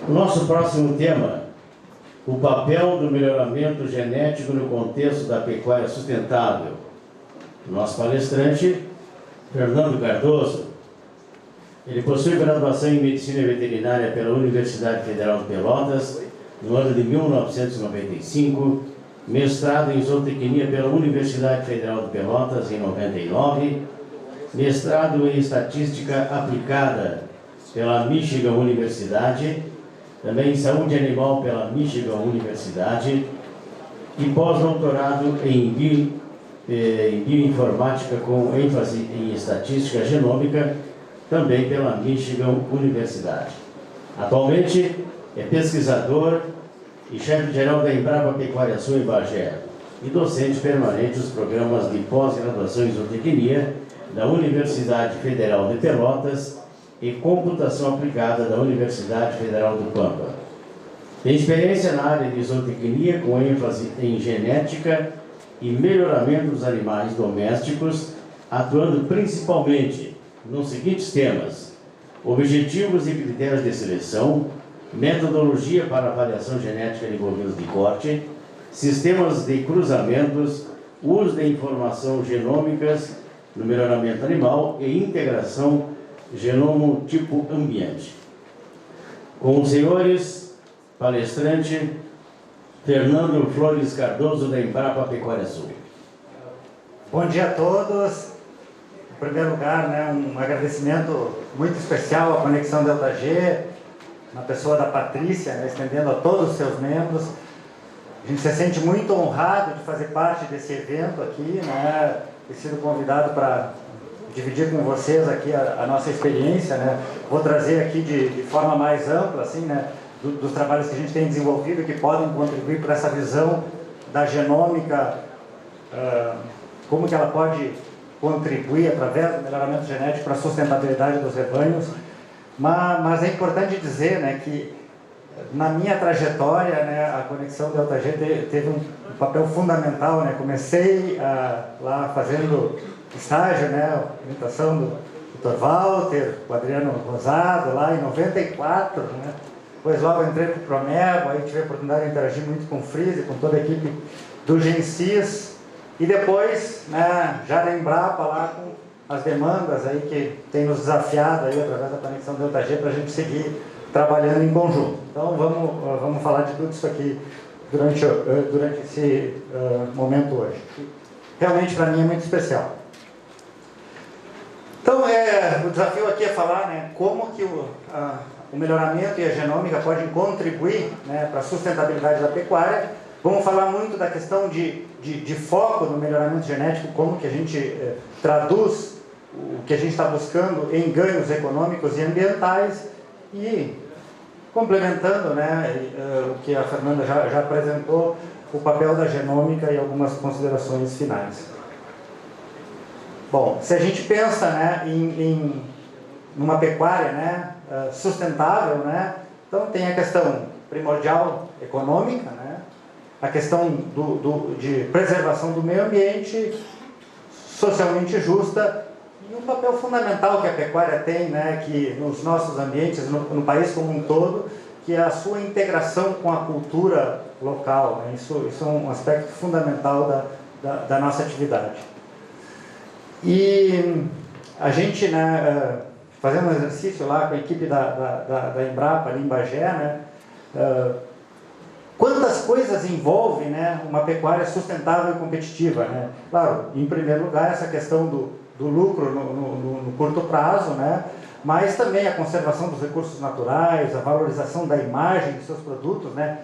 O nosso próximo tema, o papel do melhoramento genético no contexto da pecuária sustentável. Nosso palestrante, Fernando Cardoso. Ele possui graduação em Medicina Veterinária pela Universidade Federal de Pelotas, no ano de 1995, mestrado em Zootecnia pela Universidade Federal de Pelotas, em 99, mestrado em Estatística Aplicada pela Michigan Universidade, também em Saúde Animal pela Michigan Universidade, e pós-doutorado em Bioinformática com ênfase em Estatística Genômica, também pela Michigan Universidade. Atualmente é pesquisador e chefe-geral da Embrapa Pecuária Sul em Bagé e docente permanente dos programas de pós-graduação em zootecnia da Universidade Federal de Pelotas e computação aplicada da Universidade Federal do Pampa. Tem experiência na área de zootecnia com ênfase em genética e melhoramento dos animais domésticos, atuando principalmente nos seguintes temas: objetivos e critérios de seleção, metodologia para avaliação genética de bovinos de corte, sistemas de cruzamentos, uso de informação genômicas no melhoramento animal e integração genomo-tipo-ambiente. Com os senhores, palestrante Fernando Flores Cardoso, da Embrapa Pecuária Sul. Bom dia a todos. Em primeiro lugar, um agradecimento muito especial à Conexão Delta G, na pessoa da Patrícia, estendendo a todos os seus membros. A gente se sente muito honrado de fazer parte desse evento aqui, ter sido convidado para dividir com vocês aqui a nossa experiência, Vou trazer aqui de forma mais ampla, assim, dos trabalhos que a gente tem desenvolvido que podem contribuir para essa visão da genômica, como que ela pode contribuir através do melhoramento genético para a sustentabilidade dos rebanhos. Mas é importante dizer que na minha trajetória, a Conexão Delta G teve um papel fundamental. Comecei lá fazendo estágio, orientação do Dr. Walter, o Adriano Rosado, lá em 94, Depois logo entrei para o Promebo, aí tive a oportunidade de interagir muito com o Freeze, com toda a equipe do Gensis, e depois, já na Embrapa, lá com as demandas aí que tem nos desafiado aí através da Conexão Delta G para a gente seguir trabalhando em conjunto. Então vamos falar de tudo isso aqui durante esse momento hoje. Realmente para mim é muito especial. Então o desafio aqui é falar como que o melhoramento e a genômica podem contribuir para a sustentabilidade da pecuária. Vamos falar muito da questão de foco no melhoramento genético, como que a gente traduz o que a gente está buscando em ganhos econômicos e ambientais, e complementando o que a Fernanda já apresentou, o papel da genômica e algumas considerações finais. Bom, se a gente pensa em numa pecuária sustentável, então tem a questão primordial econômica, a questão de preservação do meio ambiente, socialmente justa, e um papel fundamental que a pecuária tem, que nos nossos ambientes, no país como um todo, que é a sua integração com a cultura local. Isso é um aspecto fundamental da nossa atividade. E a gente, fazendo um exercício lá com a equipe da Embrapa, ali em Bagé, quantas coisas envolve uma pecuária sustentável e competitiva? Claro, em primeiro lugar, essa questão do lucro no curto prazo, mas também a conservação dos recursos naturais, a valorização da imagem de seus produtos. A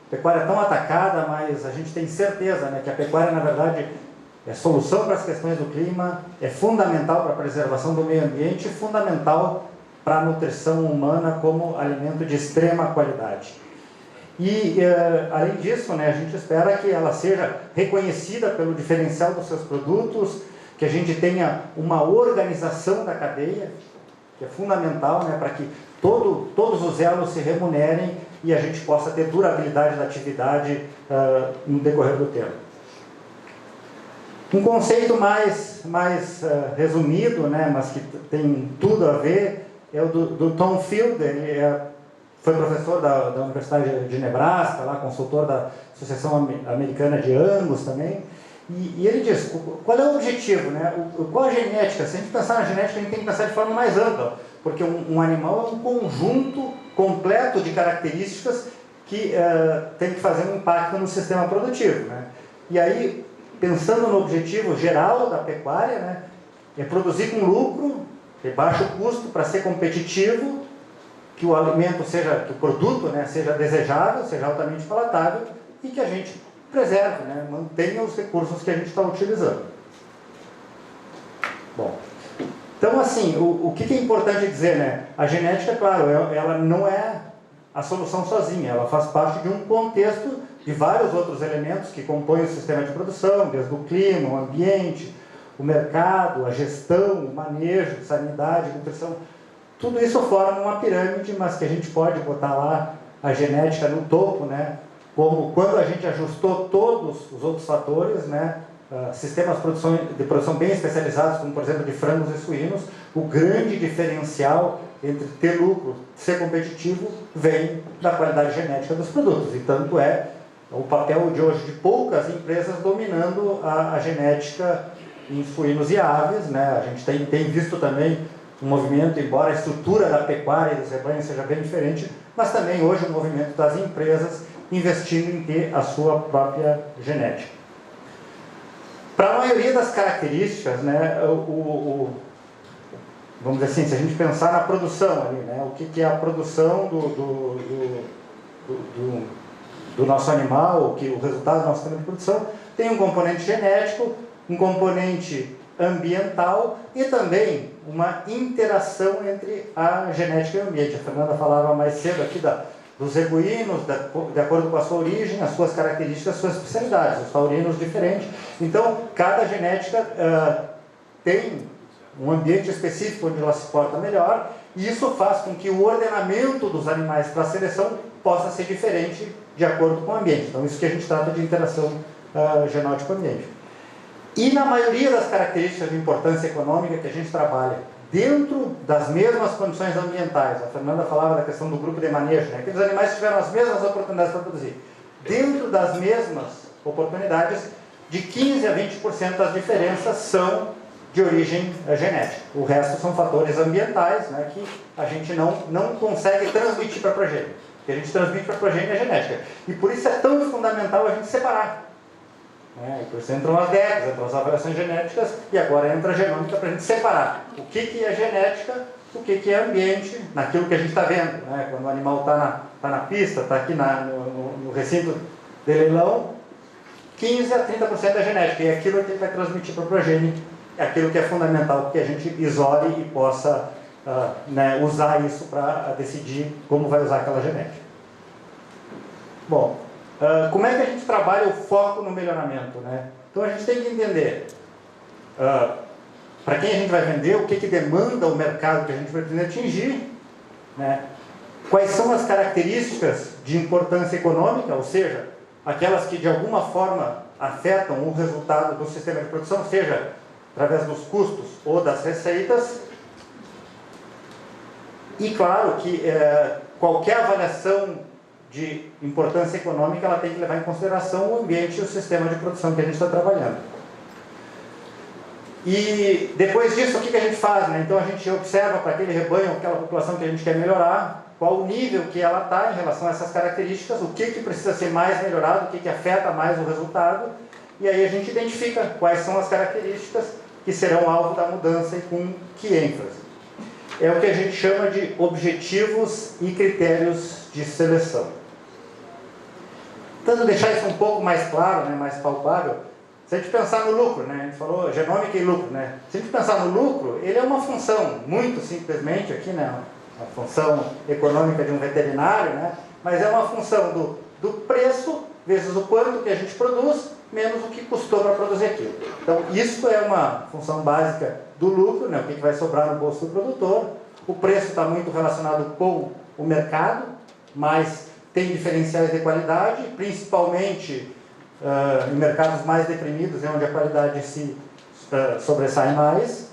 pecuária é tão atacada, mas a gente tem certeza que a pecuária, na verdade, é solução para as questões do clima, é fundamental para a preservação do meio ambiente e fundamental para a nutrição humana como alimento de extrema qualidade. E, além disso, a gente espera que ela seja reconhecida pelo diferencial dos seus produtos, que a gente tenha uma organização da cadeia, que é fundamental para que todos os elos se remunerem e a gente possa ter durabilidade da atividade no decorrer do tempo. Um conceito mais resumido, mas que tem tudo a ver, é o do Tom Field. Ele foi professor da Universidade de Nebraska, lá, consultor da Associação Americana de Angus também. E ele diz, qual é o objetivo, né? Qual a genética? Se a gente pensar na genética, a gente tem que pensar de forma mais ampla, porque um animal é um conjunto completo de características que tem que fazer um impacto no sistema produtivo, né? E aí, pensando no objetivo geral da pecuária, né, é produzir com lucro, de baixo custo, para ser competitivo, que o alimento seja, que o produto, né, seja desejável, seja altamente palatável e que a gente preserve, né, mantenha os recursos que a gente está utilizando. Bom, então assim, o que é importante dizer, né? A genética, claro, ela não é a solução sozinha, ela faz parte de um contexto de vários outros elementos que compõem o sistema de produção, desde o clima, o ambiente, o mercado, a gestão, o manejo, sanidade, nutrição. Tudo isso forma uma pirâmide, mas que a gente pode botar lá a genética no topo, né? Como quando a gente ajustou todos os outros fatores, né? Sistemas de produção bem especializados, como por exemplo de frangos e suínos, o grande diferencial entre ter lucro, ser competitivo, vem da qualidade genética dos produtos. E tanto é o papel de hoje de poucas empresas dominando a genética em suínos e aves, né? A gente tem visto também um movimento, embora a estrutura da pecuária e dos rebanhos seja bem diferente, mas também hoje um movimento das empresas investindo em ter a sua própria genética. Para a maioria das características, né, vamos dizer assim, se a gente pensar na produção ali, né, o que é a produção do nosso animal, o resultado do nosso sistema de produção, tem um componente genético, um componente ambiental e também uma interação entre a genética e o ambiente. A Fernanda falava mais cedo aqui dos zebuínos, de acordo com a sua origem, as suas características, as suas especialidades, os taurinos diferentes. Então, cada genética tem um ambiente específico onde ela se porta melhor, e isso faz com que o ordenamento dos animais para a seleção possa ser diferente de acordo com o ambiente. Então, isso que a gente trata de interação genótico-ambiente. E na maioria das características de importância econômica que a gente trabalha dentro das mesmas condições ambientais, a Fernanda falava da questão do grupo de manejo, né? Aqueles animais tiveram as mesmas oportunidades para produzir. Dentro das mesmas oportunidades, de 15% a 20% das diferenças são de origem genética. O resto são fatores ambientais, né, que a gente não consegue transmitir para a progênie. O que a gente transmite para a progênie é genética. E por isso é tão fundamental a gente separar. Por isso entram as DECs, entram as avaliações genéticas, e agora entra a genômica para a gente separar o que é genética, o que é ambiente, naquilo que a gente está vendo. Né? Quando o animal está na pista, está aqui no recinto de leilão, 15% a 30% é genética, e é aquilo que ele vai transmitir para a progênie, é aquilo que é fundamental que a gente isole e possa usar isso para decidir como vai usar aquela genética. Bom, como é que a gente trabalha o foco no melhoramento, né? Então a gente tem que entender para quem a gente vai vender, o que demanda o mercado que a gente pretende atingir, né? Quais são as características de importância econômica, ou seja, aquelas que de alguma forma afetam o resultado do sistema de produção, seja através dos custos ou das receitas. E claro que qualquer avaliação de importância econômica, ela tem que levar em consideração o ambiente e o sistema de produção que a gente está trabalhando. E depois disso, o que a gente faz? Né? Então a gente observa para aquele rebanho, aquela população que a gente quer melhorar, qual o nível que ela está em relação a essas características, o que precisa ser mais melhorado, o que afeta mais o resultado, e aí a gente identifica quais são as características que serão alvo da mudança e com que ênfase. É o que a gente chama de objetivos e critérios de seleção. Tentando deixar isso um pouco mais claro, né, mais palpável, se a gente pensar no lucro, né, a gente falou genômica e lucro, né, se a gente pensar no lucro, ele é uma função, muito simplesmente aqui, né, a função econômica de um veterinário, né, mas é uma função do preço vezes o quanto que a gente produz, menos o que custou para produzir aquilo. Então, isso é uma função básica do lucro, né, o que vai sobrar no bolso do produtor. O preço está muito relacionado com o mercado, mas tem diferenciais de qualidade, principalmente em mercados mais deprimidos, onde a qualidade se sobressai mais.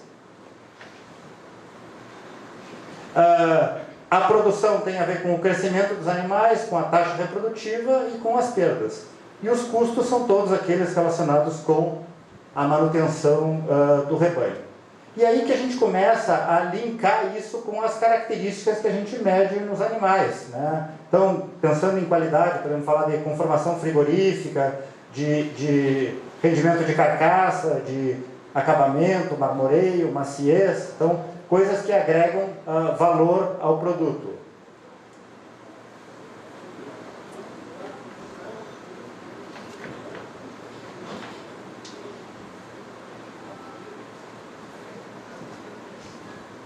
A produção tem a ver com o crescimento dos animais, com a taxa reprodutiva e com as perdas. E os custos são todos aqueles relacionados com a manutenção do rebanho. E aí que a gente começa a linkar isso com as características que a gente mede nos animais, né? Então, pensando em qualidade, podemos falar de conformação frigorífica, de rendimento de carcaça, de acabamento, marmoreio, maciez, então, coisas que agregam valor ao produto.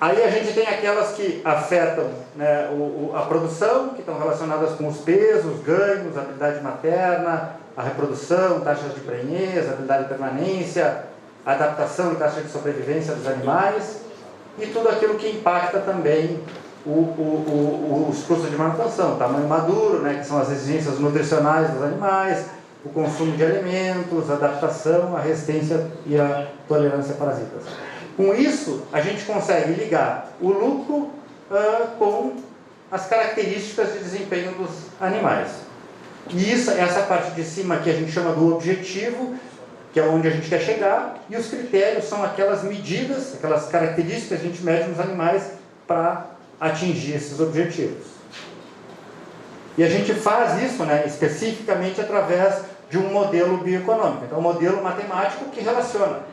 Aí a gente tem aquelas que afetam, né, a produção, que estão relacionadas com os pesos, ganhos, habilidade materna, a reprodução, taxas de prenhez, habilidade de permanência, adaptação e taxa de sobrevivência dos animais, e tudo aquilo que impacta também os custos de manutenção, tamanho maduro, né, que são as exigências nutricionais dos animais, o consumo de alimentos, a adaptação, a resistência e a tolerância a parasitas. Com isso, a gente consegue ligar o lucro com as características de desempenho dos animais. E essa parte de cima aqui a gente chama do objetivo, que é onde a gente quer chegar, e os critérios são aquelas medidas, aquelas características que a gente mede nos animais para atingir esses objetivos. E a gente faz isso, né, especificamente através de um modelo bioeconômico. Então, um modelo matemático que relaciona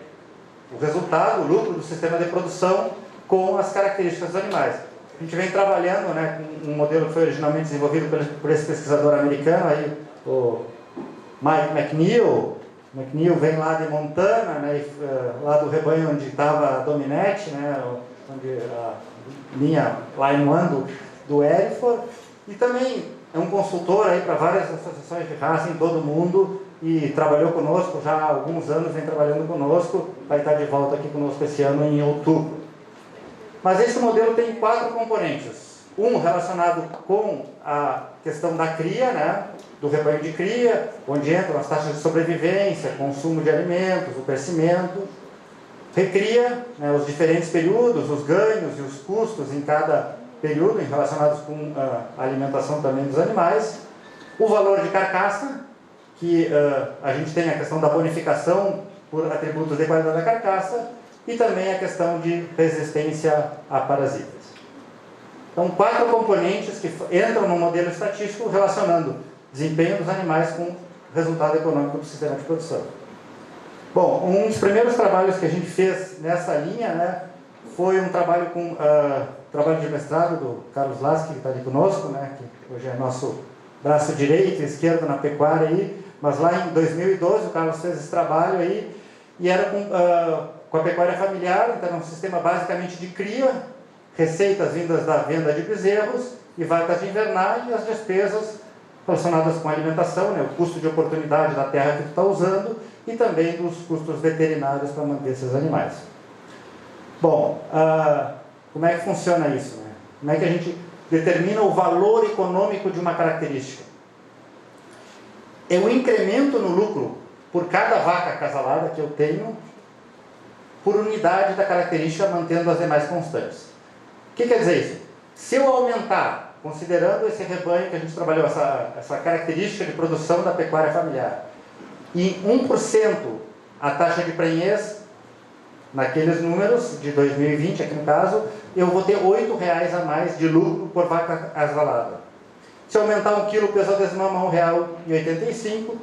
o resultado, o lucro do sistema de produção com as características dos animais. A gente vem trabalhando, né, com um modelo que foi originalmente desenvolvido por esse pesquisador americano, aí, o Mike McNeil. McNeil vem lá de Montana, né, lá do rebanho onde estava a Dominete, né, onde a linha Line 1 do Hereford, e também é um consultor aí para várias associações de raça em todo o mundo, e trabalhou conosco já há alguns anos, vem trabalhando conosco, vai estar de volta aqui conosco esse ano em outubro. Mas esse modelo tem 4 componentes. Um relacionado com a questão da cria, né, do rebanho de cria, onde entram as taxas de sobrevivência, consumo de alimentos, o crescimento. Recria, né, os diferentes períodos, os ganhos e os custos em cada período, relacionados com a alimentação também dos animais. O valor de carcaça, que a gente tem a questão da bonificação por atributos de qualidade da carcaça e também a questão de resistência a parasitas. Então, 4 componentes que entram no modelo estatístico relacionando desempenho dos animais com resultado econômico do sistema de produção. Bom, um dos primeiros trabalhos que a gente fez nessa linha, né, foi um trabalho com trabalho de mestrado do Carlos Lasky, que está ali conosco, né, que hoje é nosso braço direito e esquerdo na pecuária aí. Mas lá em 2012 o Carlos fez esse trabalho aí, e era com a pecuária familiar, então era um sistema basicamente de cria, receitas vindas da venda de bezerros e vacas de invernagem, e as despesas relacionadas com a alimentação, né, o custo de oportunidade da terra que tu está usando, e também dos custos veterinários para manter esses animais. Bom, como é que funciona isso, né? Como é que a gente determina o valor econômico de uma característica? É o incremento no lucro por cada vaca acasalada que eu tenho por unidade da característica, mantendo as demais constantes. O que quer dizer isso? Se eu aumentar, considerando esse rebanho que a gente trabalhou, essa característica de produção da pecuária familiar, em 1% a taxa de prenhez, naqueles números de 2020, aqui no caso, eu vou ter R$8 a mais de lucro por vaca acasalada. Se eu aumentar 1 quilo, o peso da desmama é R$1,85.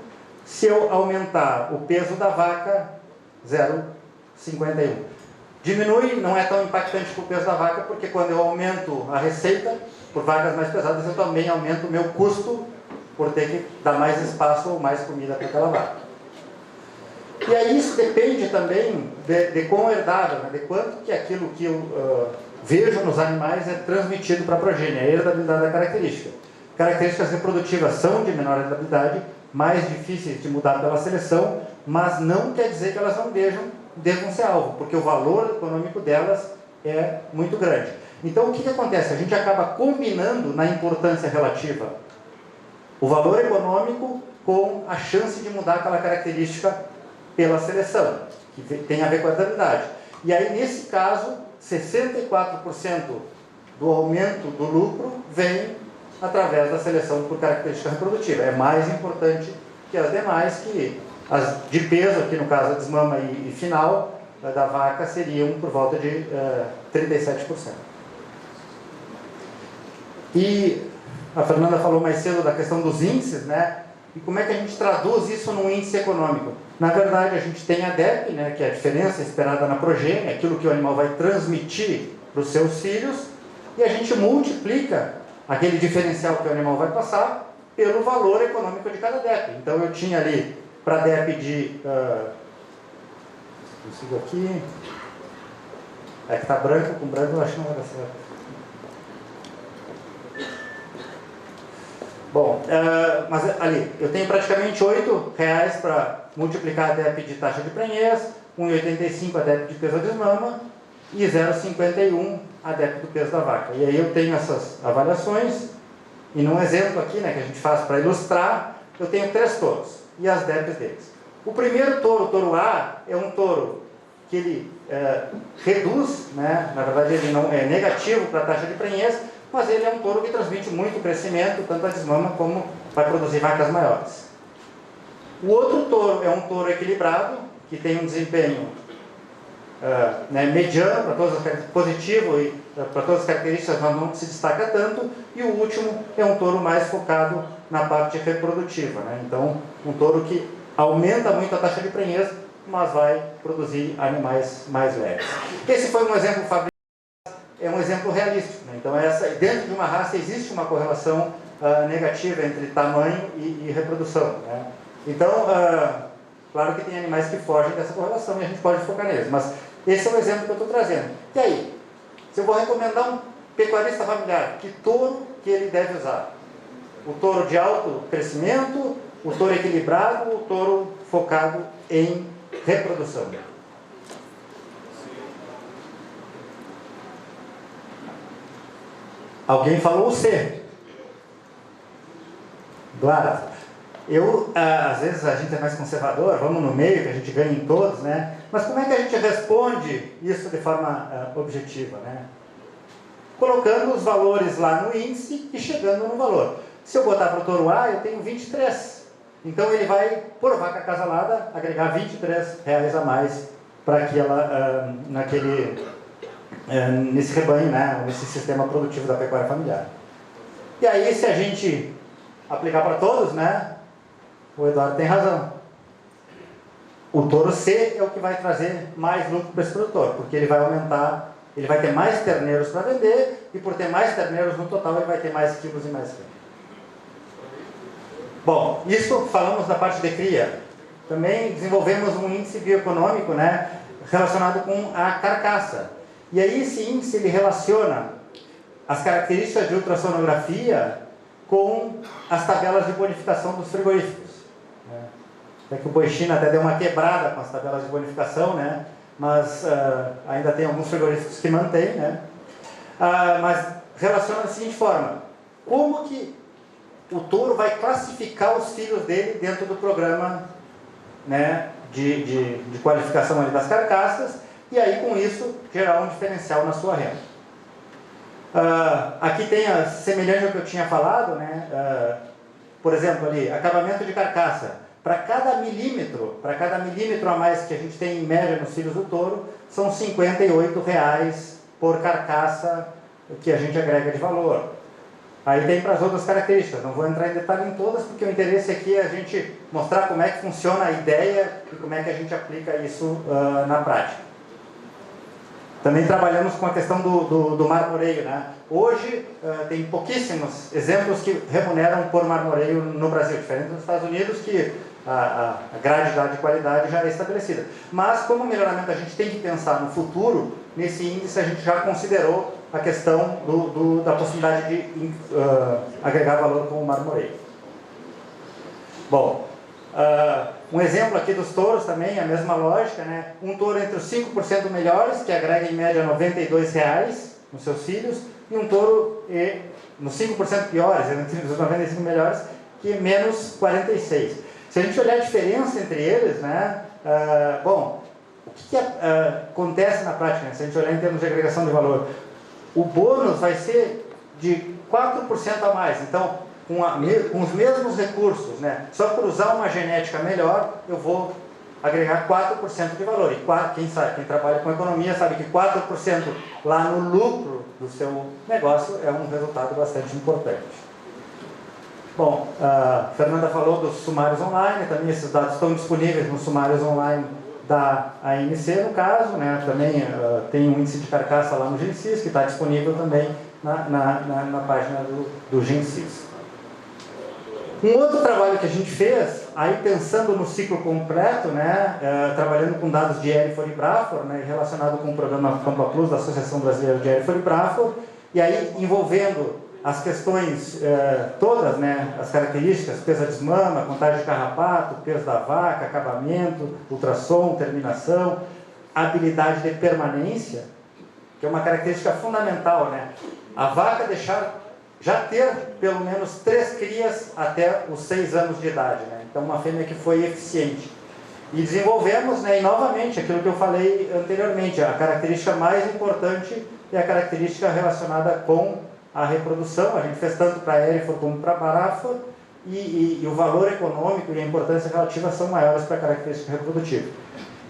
Se eu aumentar o peso da vaca, 0,51. Diminui, não é tão impactante para o peso da vaca, porque quando eu aumento a receita por vacas mais pesadas, eu também aumento o meu custo por ter que dar mais espaço ou mais comida para aquela vaca. E aí isso depende também de quão herdável, né? De quanto que aquilo que eu vejo nos animais é transmitido para a progênie, a herdabilidade da característica. Características reprodutivas são de menor herdabilidade, mais difíceis de mudar pela seleção, mas não quer dizer que elas não devam ser alvo, porque o valor econômico delas é muito grande. Então, o que acontece? A gente acaba combinando na importância relativa o valor econômico com a chance de mudar aquela característica pela seleção, que tem a ver com a herdabilidade. E aí, nesse caso, 64% do aumento do lucro vem através da seleção por característica reprodutiva. É mais importante que as demais, que as de peso, aqui no caso a desmama e final da vaca, seriam por volta de 37%. E a Fernanda falou mais cedo da questão dos índices, né? E como é que a gente traduz isso num índice econômico? Na verdade, a gente tem a DEP, né, que é a diferença esperada na progênie, aquilo que o animal vai transmitir para os seus filhos, e a gente multiplica aquele diferencial que o animal vai passar pelo valor econômico de cada DEP. Então, eu tinha ali, para a DEP de... consigo aqui... É que está branco, com branco eu acho que não vai dar certo. Bom, mas ali, eu tenho praticamente R$8 para multiplicar a DEP de taxa de prenhez, 1,85 a DEP de peso de mama e 0,51 a DEP do peso da vaca. E aí eu tenho essas avaliações, e num exemplo aqui, né, que a gente faz para ilustrar, eu tenho 3 touros e as DEPs deles. O primeiro touro, o touro A, é um touro que ele reduz, né, na verdade ele não é negativo para a taxa de prenhez, mas ele é um touro que transmite muito crescimento, tanto a desmama como vai produzir vacas maiores. O outro touro é um touro equilibrado, que tem um desempenho mediano, para todas as positivo e para todas as características, mas não se destaca tanto. E o último é um touro mais focado na parte reprodutiva, né? Então, um touro que aumenta muito a taxa de prenhez, mas vai produzir animais mais leves. Esse foi um exemplo fabricado. É um exemplo realístico, né? Então, dentro de uma raça existe uma correlação negativa entre tamanho e reprodução, né? Então, claro que tem animais que fogem dessa correlação e a gente pode focar neles, mas esse é o exemplo que eu estou trazendo. E aí, se eu vou recomendar um pecuarista familiar, que touro que ele deve usar? O touro de alto crescimento, o touro equilibrado, o touro focado em reprodução? Alguém falou o C. Claro. Às vezes a gente é mais conservador, vamos no meio, que a gente ganha em todos, né? Mas como é que a gente responde isso de forma objetiva, né? Colocando os valores lá no índice e chegando no valor. Se eu botar para o touro A, eu tenho 23. Então ele vai, por vaca acasalada, agregar R$23 a mais para aquela, nesse rebanho, né, nesse sistema produtivo da pecuária familiar. E aí, se a gente aplicar para todos, né, o Eduardo tem razão. O touro C é o que vai trazer mais lucro para esse produtor, porque ele vai aumentar, ele vai ter mais terneiros para vender, e por ter mais terneiros no total, ele vai ter mais quilos e mais quilo. Bom, isso falamos da parte de cria. Também desenvolvemos um índice bioeconômico, né, relacionado com a carcaça. E aí esse índice ele relaciona as características de ultrassonografia com as tabelas de bonificação dos frigoríficos. Até que o Boi China até deu uma quebrada com as tabelas de bonificação, né? Mas ainda tem alguns frigoríficos que mantêm, né? Mas relaciona da seguinte forma: como que o touro vai classificar os filhos dele dentro do programa, né, de qualificação ali das carcaças, e aí com isso gerar um diferencial na sua renda. Aqui tem semelhante ao que eu tinha falado, né? Por exemplo ali, acabamento de carcaça. Para cada milímetro a mais que a gente tem em média nos filhos do touro, são R$58 por carcaça que a gente agrega de valor. Aí tem para as outras características, não vou entrar em detalhe em todas, porque o interesse aqui é a gente mostrar como é que funciona a ideia e como é que a gente aplica isso na prática. Também trabalhamos com a questão do marmoreio, né? Hoje tem pouquíssimos exemplos que remuneram por marmoreio no Brasil, diferente dos Estados Unidos, que a grade de qualidade já é estabelecida. Mas como melhoramento a gente tem que pensar no futuro, nesse índice a gente já considerou a questão da possibilidade de agregar valor com o marmoreio. Bom, um exemplo aqui dos touros também, a mesma lógica, né? Um touro entre os 5% melhores, que agrega em média R$92 nos seus filhos, e um touro nos 5% piores, entre os 95 melhores, que é menos 46. Se a gente olhar a diferença entre eles, né? Bom, o que acontece na prática, né? Se a gente olhar em termos de agregação de valor? o bônus vai ser de 4% a mais. Então, com os mesmos recursos, né, só por usar uma genética melhor, eu vou agregar 4% de valor. E quem trabalha com economia sabe que 4% lá no lucro do seu negócio é um resultado bastante importante. Bom, a Fernanda falou dos sumários online, também esses dados estão disponíveis nos sumários online da ANC, no caso, né? Também tem um índice de carcaça lá no Gensis, que está disponível também na página do Gensis. Um outro trabalho que a gente fez, aí pensando no ciclo completo, né, trabalhando com dados de Erifor e Braford, né, relacionado com o programa Campa Plus da Associação Brasileira de Erifor e Braford, e aí envolvendo as questões todas, né, as características, peso da desmama, contagem de carrapato, peso da vaca, acabamento, ultrassom, terminação, habilidade de permanência, que é uma característica fundamental, né? A vaca já ter pelo menos 3 crias até os 6 anos de idade, né? Então uma fêmea que foi eficiente. E desenvolvemos, né, e novamente, aquilo que eu falei anteriormente, a característica mais importante é a característica relacionada com a reprodução. A gente fez tanto para Erifor como para Braford, e o valor econômico e a importância relativa são maiores para a característica reprodutiva.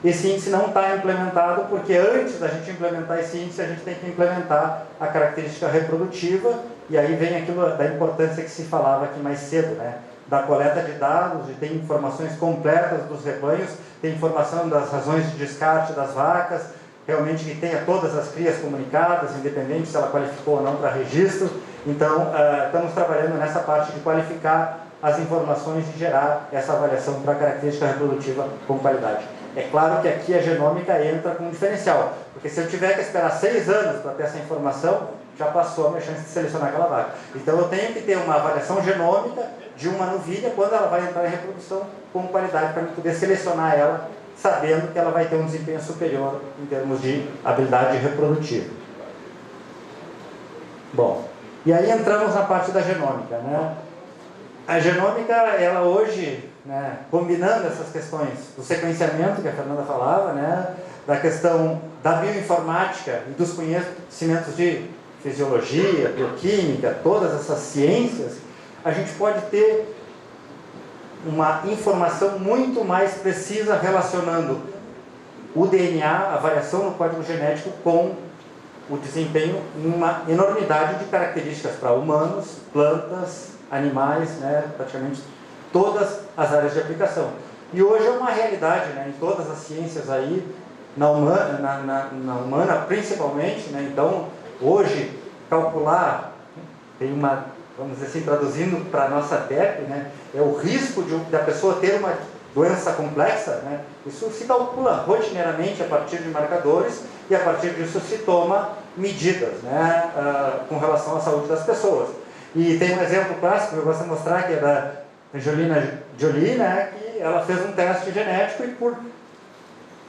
Esse índice não está implementado porque antes da gente implementar esse índice, a gente tem que implementar a característica reprodutiva, e aí vem aquilo da importância que se falava aqui mais cedo, né? Da coleta de dados, de ter informações completas dos rebanhos, ter informação das razões de descarte das vacas, realmente que tenha todas as crias comunicadas, independente se ela qualificou ou não para registro. Então, estamos trabalhando nessa parte de qualificar as informações e gerar essa avaliação para a característica reprodutiva com qualidade. É claro que aqui a genômica entra com um diferencial, porque se eu tiver que esperar 6 anos para ter essa informação, já passou a minha chance de selecionar aquela vaca. Então eu tenho que ter uma avaliação genômica de uma novilha quando ela vai entrar em reprodução com qualidade, para eu poder selecionar ela, sabendo que ela vai ter um desempenho superior em termos de habilidade reprodutiva. Bom, e aí entramos na parte da genômica, né? A genômica, ela hoje, né, combinando essas questões do sequenciamento que a Fernanda falava, né, da questão da bioinformática e dos conhecimentos de fisiologia, bioquímica, todas essas ciências, a gente pode ter uma informação muito mais precisa relacionando o DNA, a variação no código genético, com o desempenho em uma enormidade de características para humanos, plantas, animais, né, praticamente todas as áreas de aplicação. E hoje é uma realidade, né, em todas as ciências aí, na humana principalmente, né. Então, hoje, calcular, tem uma, vamos dizer assim, traduzindo para a nossa TEP, né, é o risco da pessoa ter uma doença complexa, né. Isso se calcula rotineiramente a partir de marcadores, e a partir disso se toma medidas, né, com relação à saúde das pessoas. E tem um exemplo clássico que eu gosto de mostrar, que é da Angelina Jolie, né, que ela fez um teste genético e por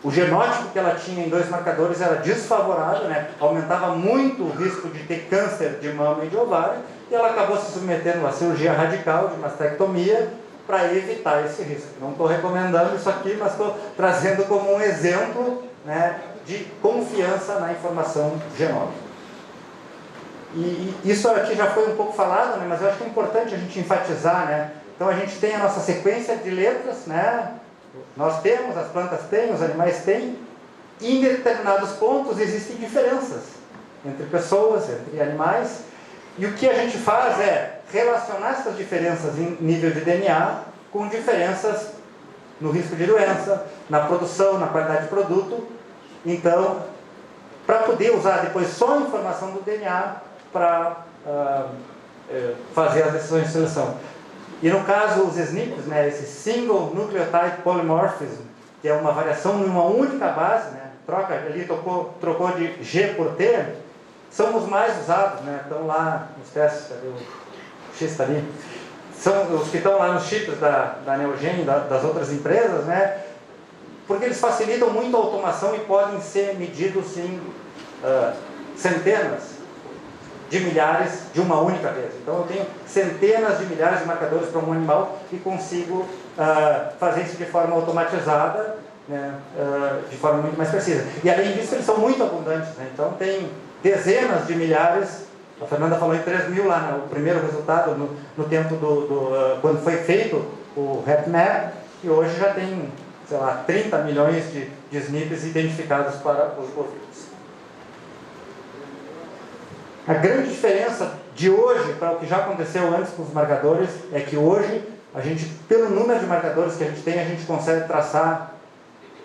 o genótipo que ela tinha em 2 marcadores era desfavorável, né, aumentava muito o risco de ter câncer de mama e de ovário, e ela acabou se submetendo a uma cirurgia radical de mastectomia para evitar esse risco. Não estou recomendando isso aqui, mas estou trazendo como um exemplo, né, de confiança na informação genômica. E isso aqui já foi um pouco falado, né, mas eu acho que é importante a gente enfatizar, né? Então a gente tem a nossa sequência de letras, né? Nós temos, as plantas têm, os animais têm, e em determinados pontos existem diferenças entre pessoas, entre animais, e o que a gente faz é relacionar essas diferenças em nível de DNA com diferenças no risco de doença, na produção, na qualidade de produto. Então, para poder usar depois só a informação do DNA para fazer as decisões de seleção. E no caso, os SNPs, né, esse Single Nucleotide Polymorphism, que é uma variação em uma única base, né, trocou de G por T, são os mais usados, né, estão lá nos testes, cadê o X está ali? São os que estão lá nos chips da Neogen, das outras empresas, né, porque eles facilitam muito a automação e podem ser medidos em centenas de milhares de uma única vez. Então eu tenho centenas de milhares de marcadores para um animal e consigo fazer isso de forma automatizada, né, de forma muito mais precisa. E além disso eles são muito abundantes, né? Então tem dezenas de milhares. A Fernanda falou em 3 mil lá, né, o primeiro resultado no tempo quando foi feito o HapMap, e hoje já tem, sei lá, 30 milhões de SNPs identificados para os bovinos. A grande diferença de hoje para o que já aconteceu antes com os marcadores é que hoje, a gente, pelo número de marcadores que a gente tem, a gente consegue traçar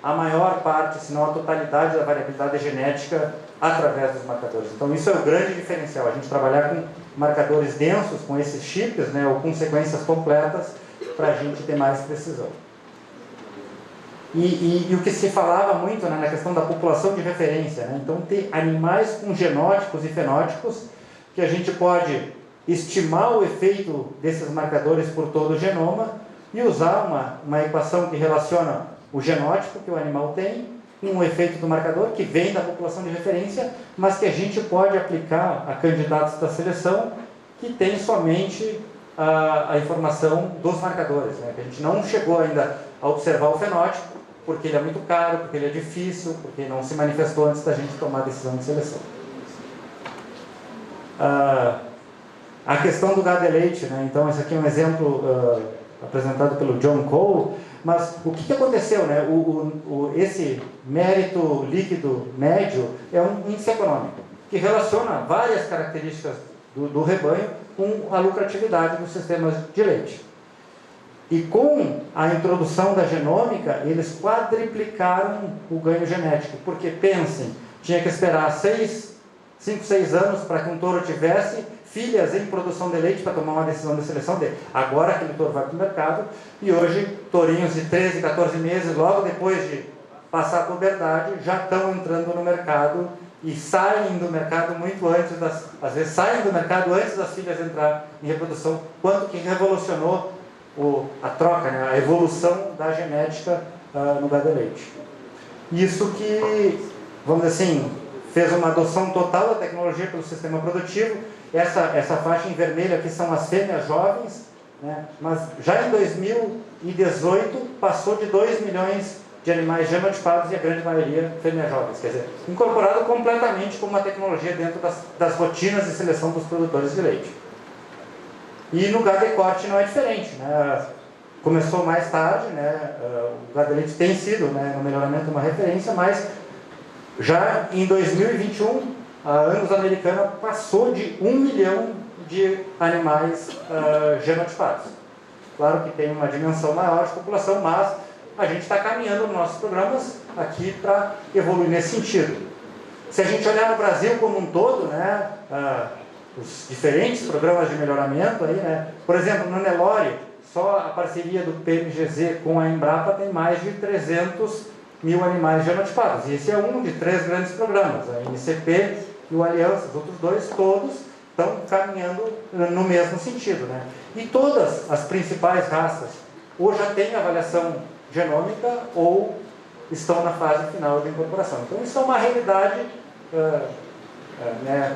a maior parte, se não a totalidade da variabilidade genética através dos marcadores. Então isso é o grande diferencial, a gente trabalhar com marcadores densos, com esses chips, né, ou com sequências completas, para a gente ter mais precisão. E o que se falava muito, né, na questão da população de referência, né? Então ter animais com genótipos e fenótipos, que a gente pode estimar o efeito desses marcadores por todo o genoma e usar uma equação que relaciona o genótipo que o animal tem com o efeito do marcador, que vem da população de referência, mas que a gente pode aplicar a candidatos da seleção que tem somente a informação dos marcadores, né? Que a gente não chegou ainda a observar o fenótipo, porque ele é muito caro, porque ele é difícil, porque não se manifestou antes da gente tomar a decisão de seleção. A questão do gado de leite, né? Então esse aqui é um exemplo apresentado pelo John Cole, mas o que aconteceu, né? Esse mérito líquido médio é um índice econômico, que relaciona várias características do rebanho com a lucratividade dos sistemas de leite. E com a introdução da genômica, eles quadriplicaram o ganho genético, porque pensem, tinha que esperar 5, 6 anos para que um touro tivesse filhas em produção de leite para tomar uma decisão de seleção dele. Agora aquele touro vai para o mercado e hoje tourinhos de 13, 14 meses, logo depois de passar a puberdade, já estão entrando no mercado e saem do mercado muito antes às vezes saem do mercado antes das filhas entrar em reprodução, quanto que revolucionou a troca, né, a evolução da genética no gado de leite. Isso que, vamos dizer assim, fez uma adoção total da tecnologia pelo sistema produtivo. Essa faixa em vermelho aqui são as fêmeas jovens, né, mas já em 2018 passou de 2 milhões de animais genotipados e a grande maioria fêmeas jovens, quer dizer, incorporado completamente como uma tecnologia dentro das rotinas de seleção dos produtores de leite. E no gado de corte não é diferente, né? Começou mais tarde, né? O gado de leite tem sido, né, no melhoramento uma referência, mas já em 2021 a Angus americana passou de 1 milhão de animais genotipados. Claro que tem uma dimensão maior de população, mas a gente está caminhando nos nossos programas aqui para evoluir nesse sentido. Se a gente olhar no Brasil como um todo, né, os diferentes programas de melhoramento aí, né? Por exemplo, no Nelore, só a parceria do PMGZ com a Embrapa tem mais de 300 mil animais genotipados. E esse é um de 3 grandes programas, a NCP e o Aliança. Os outros 2, todos estão caminhando no mesmo sentido, né? E todas as principais raças ou já têm avaliação genômica ou estão na fase final de incorporação. Então isso é uma realidade né,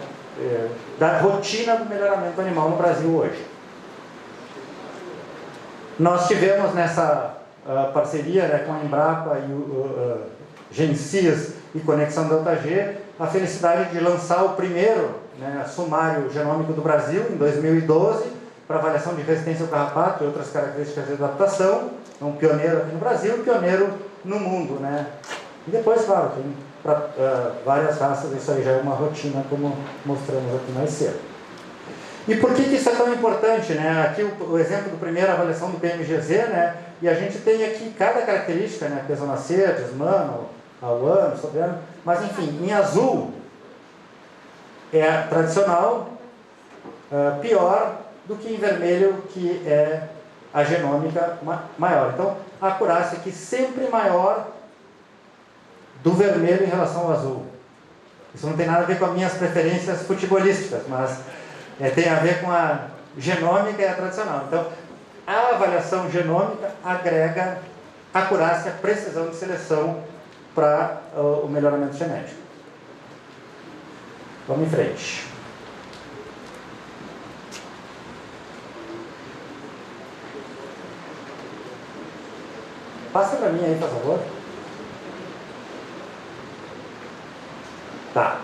da rotina do melhoramento animal no Brasil hoje. Nós tivemos nessa parceria, né, com a Embrapa e o GenSys e Conexão Delta G, a felicidade de lançar o primeiro, né, sumário genômico do Brasil em 2012 para avaliação de resistência ao carrapato e outras características de adaptação. É um pioneiro aqui no Brasil e pioneiro no mundo, né? E depois, claro, tem para várias raças, isso aí já é uma rotina, como mostramos aqui mais cedo. E por que isso é tão importante, né? Aqui o exemplo do primeira avaliação do PMGZ, né? E a gente tem aqui cada característica, né? Peso nascer, desmano, ao ano, soberano, mas enfim, em azul é tradicional, pior do que em vermelho, que é a genômica maior. Então, a acurácia aqui sempre maior do vermelho em relação ao azul. Isso não tem nada a ver com as minhas preferências futebolísticas, mas tem a ver com a genômica e a tradicional. Então, a avaliação genômica agrega acurácia, precisão de seleção para o melhoramento genético. Vamos em frente. Passa para mim aí, por favor. Tá.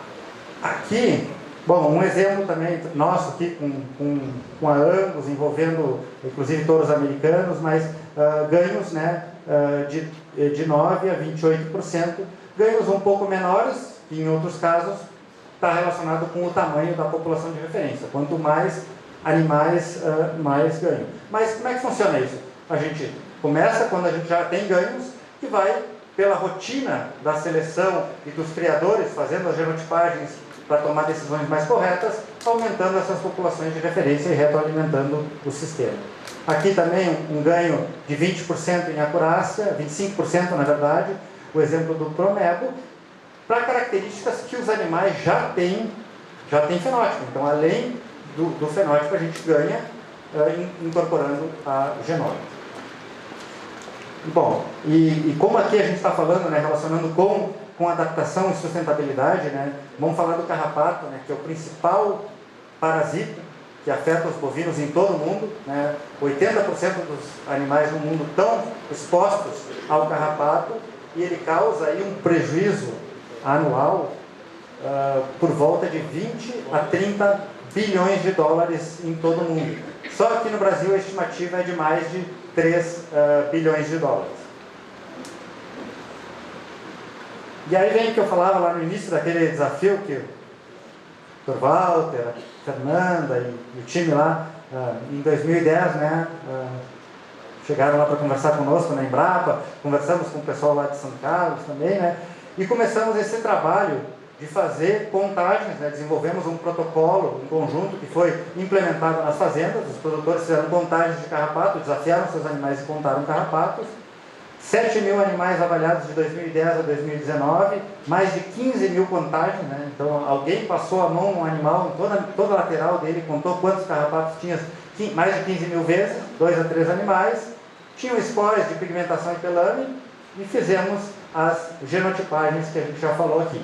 Aqui Aqui, bom, um exemplo também nosso aqui com a Angus, envolvendo inclusive touros americanos, mas ganhos, né, de 9% a 28%, ganhos um pouco menores, que em outros casos está relacionado com o tamanho da população de referência. Quanto mais animais, mais ganho. Mas como é que funciona isso? A gente começa quando a gente já tem ganhos e vai pela rotina da seleção e dos criadores, fazendo as genotipagens para tomar decisões mais corretas, aumentando essas populações de referência e retroalimentando o sistema. Aqui também um ganho de 20% em acurácia, 25% na verdade, o exemplo do Promebo, para características que os animais já têm fenótipo. Então, além do fenótipo, a gente ganha incorporando a genômica. Bom, e como aqui a gente está falando, né, relacionando com adaptação e sustentabilidade, né, vamos falar do carrapato, né, que é o principal parasita que afeta os bovinos em todo o mundo, né, 80% dos animais no mundo estão expostos ao carrapato e ele causa aí um prejuízo anual por volta de 20 a 30 bilhões de dólares em todo o mundo. Só aqui no Brasil a estimativa é de mais de 3 bilhões de dólares. E aí vem o que eu falava lá no início daquele desafio que o Dr. Walter, a Fernanda e o time lá, em 2010, né, chegaram lá para conversar conosco na Embrapa, conversamos com o pessoal lá de São Carlos também, né, e começamos esse trabalho de fazer contagens, né, desenvolvemos um protocolo, um conjunto que foi implementado nas fazendas, os produtores fizeram contagens de carrapato, desafiaram seus animais e contaram carrapatos, 7 mil animais avaliados de 2010 a 2019, mais de 15 mil contagens, né? Então alguém passou a mão no animal, em toda a lateral dele, contou quantos carrapatos tinha, mais de 15 mil vezes, 2 a 3 animais, tinham espórios de pigmentação e pelame, e fizemos as genotipagens que a gente já falou aqui.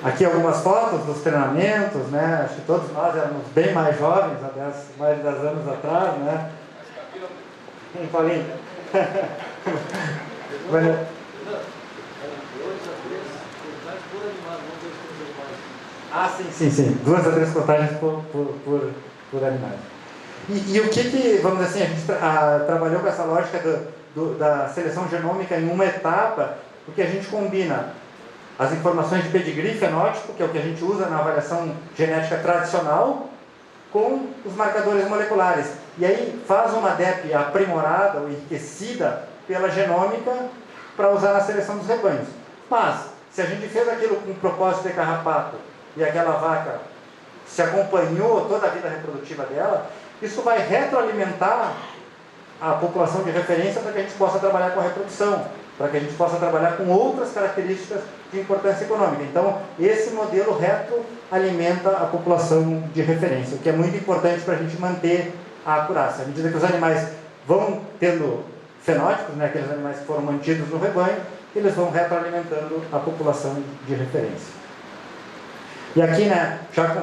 Aqui algumas fotos dos treinamentos, né? Acho que todos nós éramos bem mais jovens, há mais de 10 anos atrás, né? Paulinho. Sim. 2 a 3 contagens por animais. E o que, vamos dizer assim, a gente trabalhou com essa lógica da seleção genômica em uma etapa, porque a gente combina as informações de pedigree fenótipo, que é o que a gente usa na avaliação genética tradicional, com os marcadores moleculares. E aí faz uma DEP aprimorada ou enriquecida pela genômica para usar na seleção dos rebanhos. Mas, se a gente fez aquilo com o propósito de carrapato e aquela vaca se acompanhou toda a vida reprodutiva dela, isso vai retroalimentar a população de referência para que a gente possa trabalhar com a reprodução, para que a gente possa trabalhar com outras características de importância econômica. Então, esse modelo retroalimenta a população de referência, o que é muito importante para a gente manter a acurácia. À medida que os animais vão tendo fenótipos, né, aqueles animais que foram mantidos no rebanho, eles vão retroalimentando a população de referência. E aqui, né, já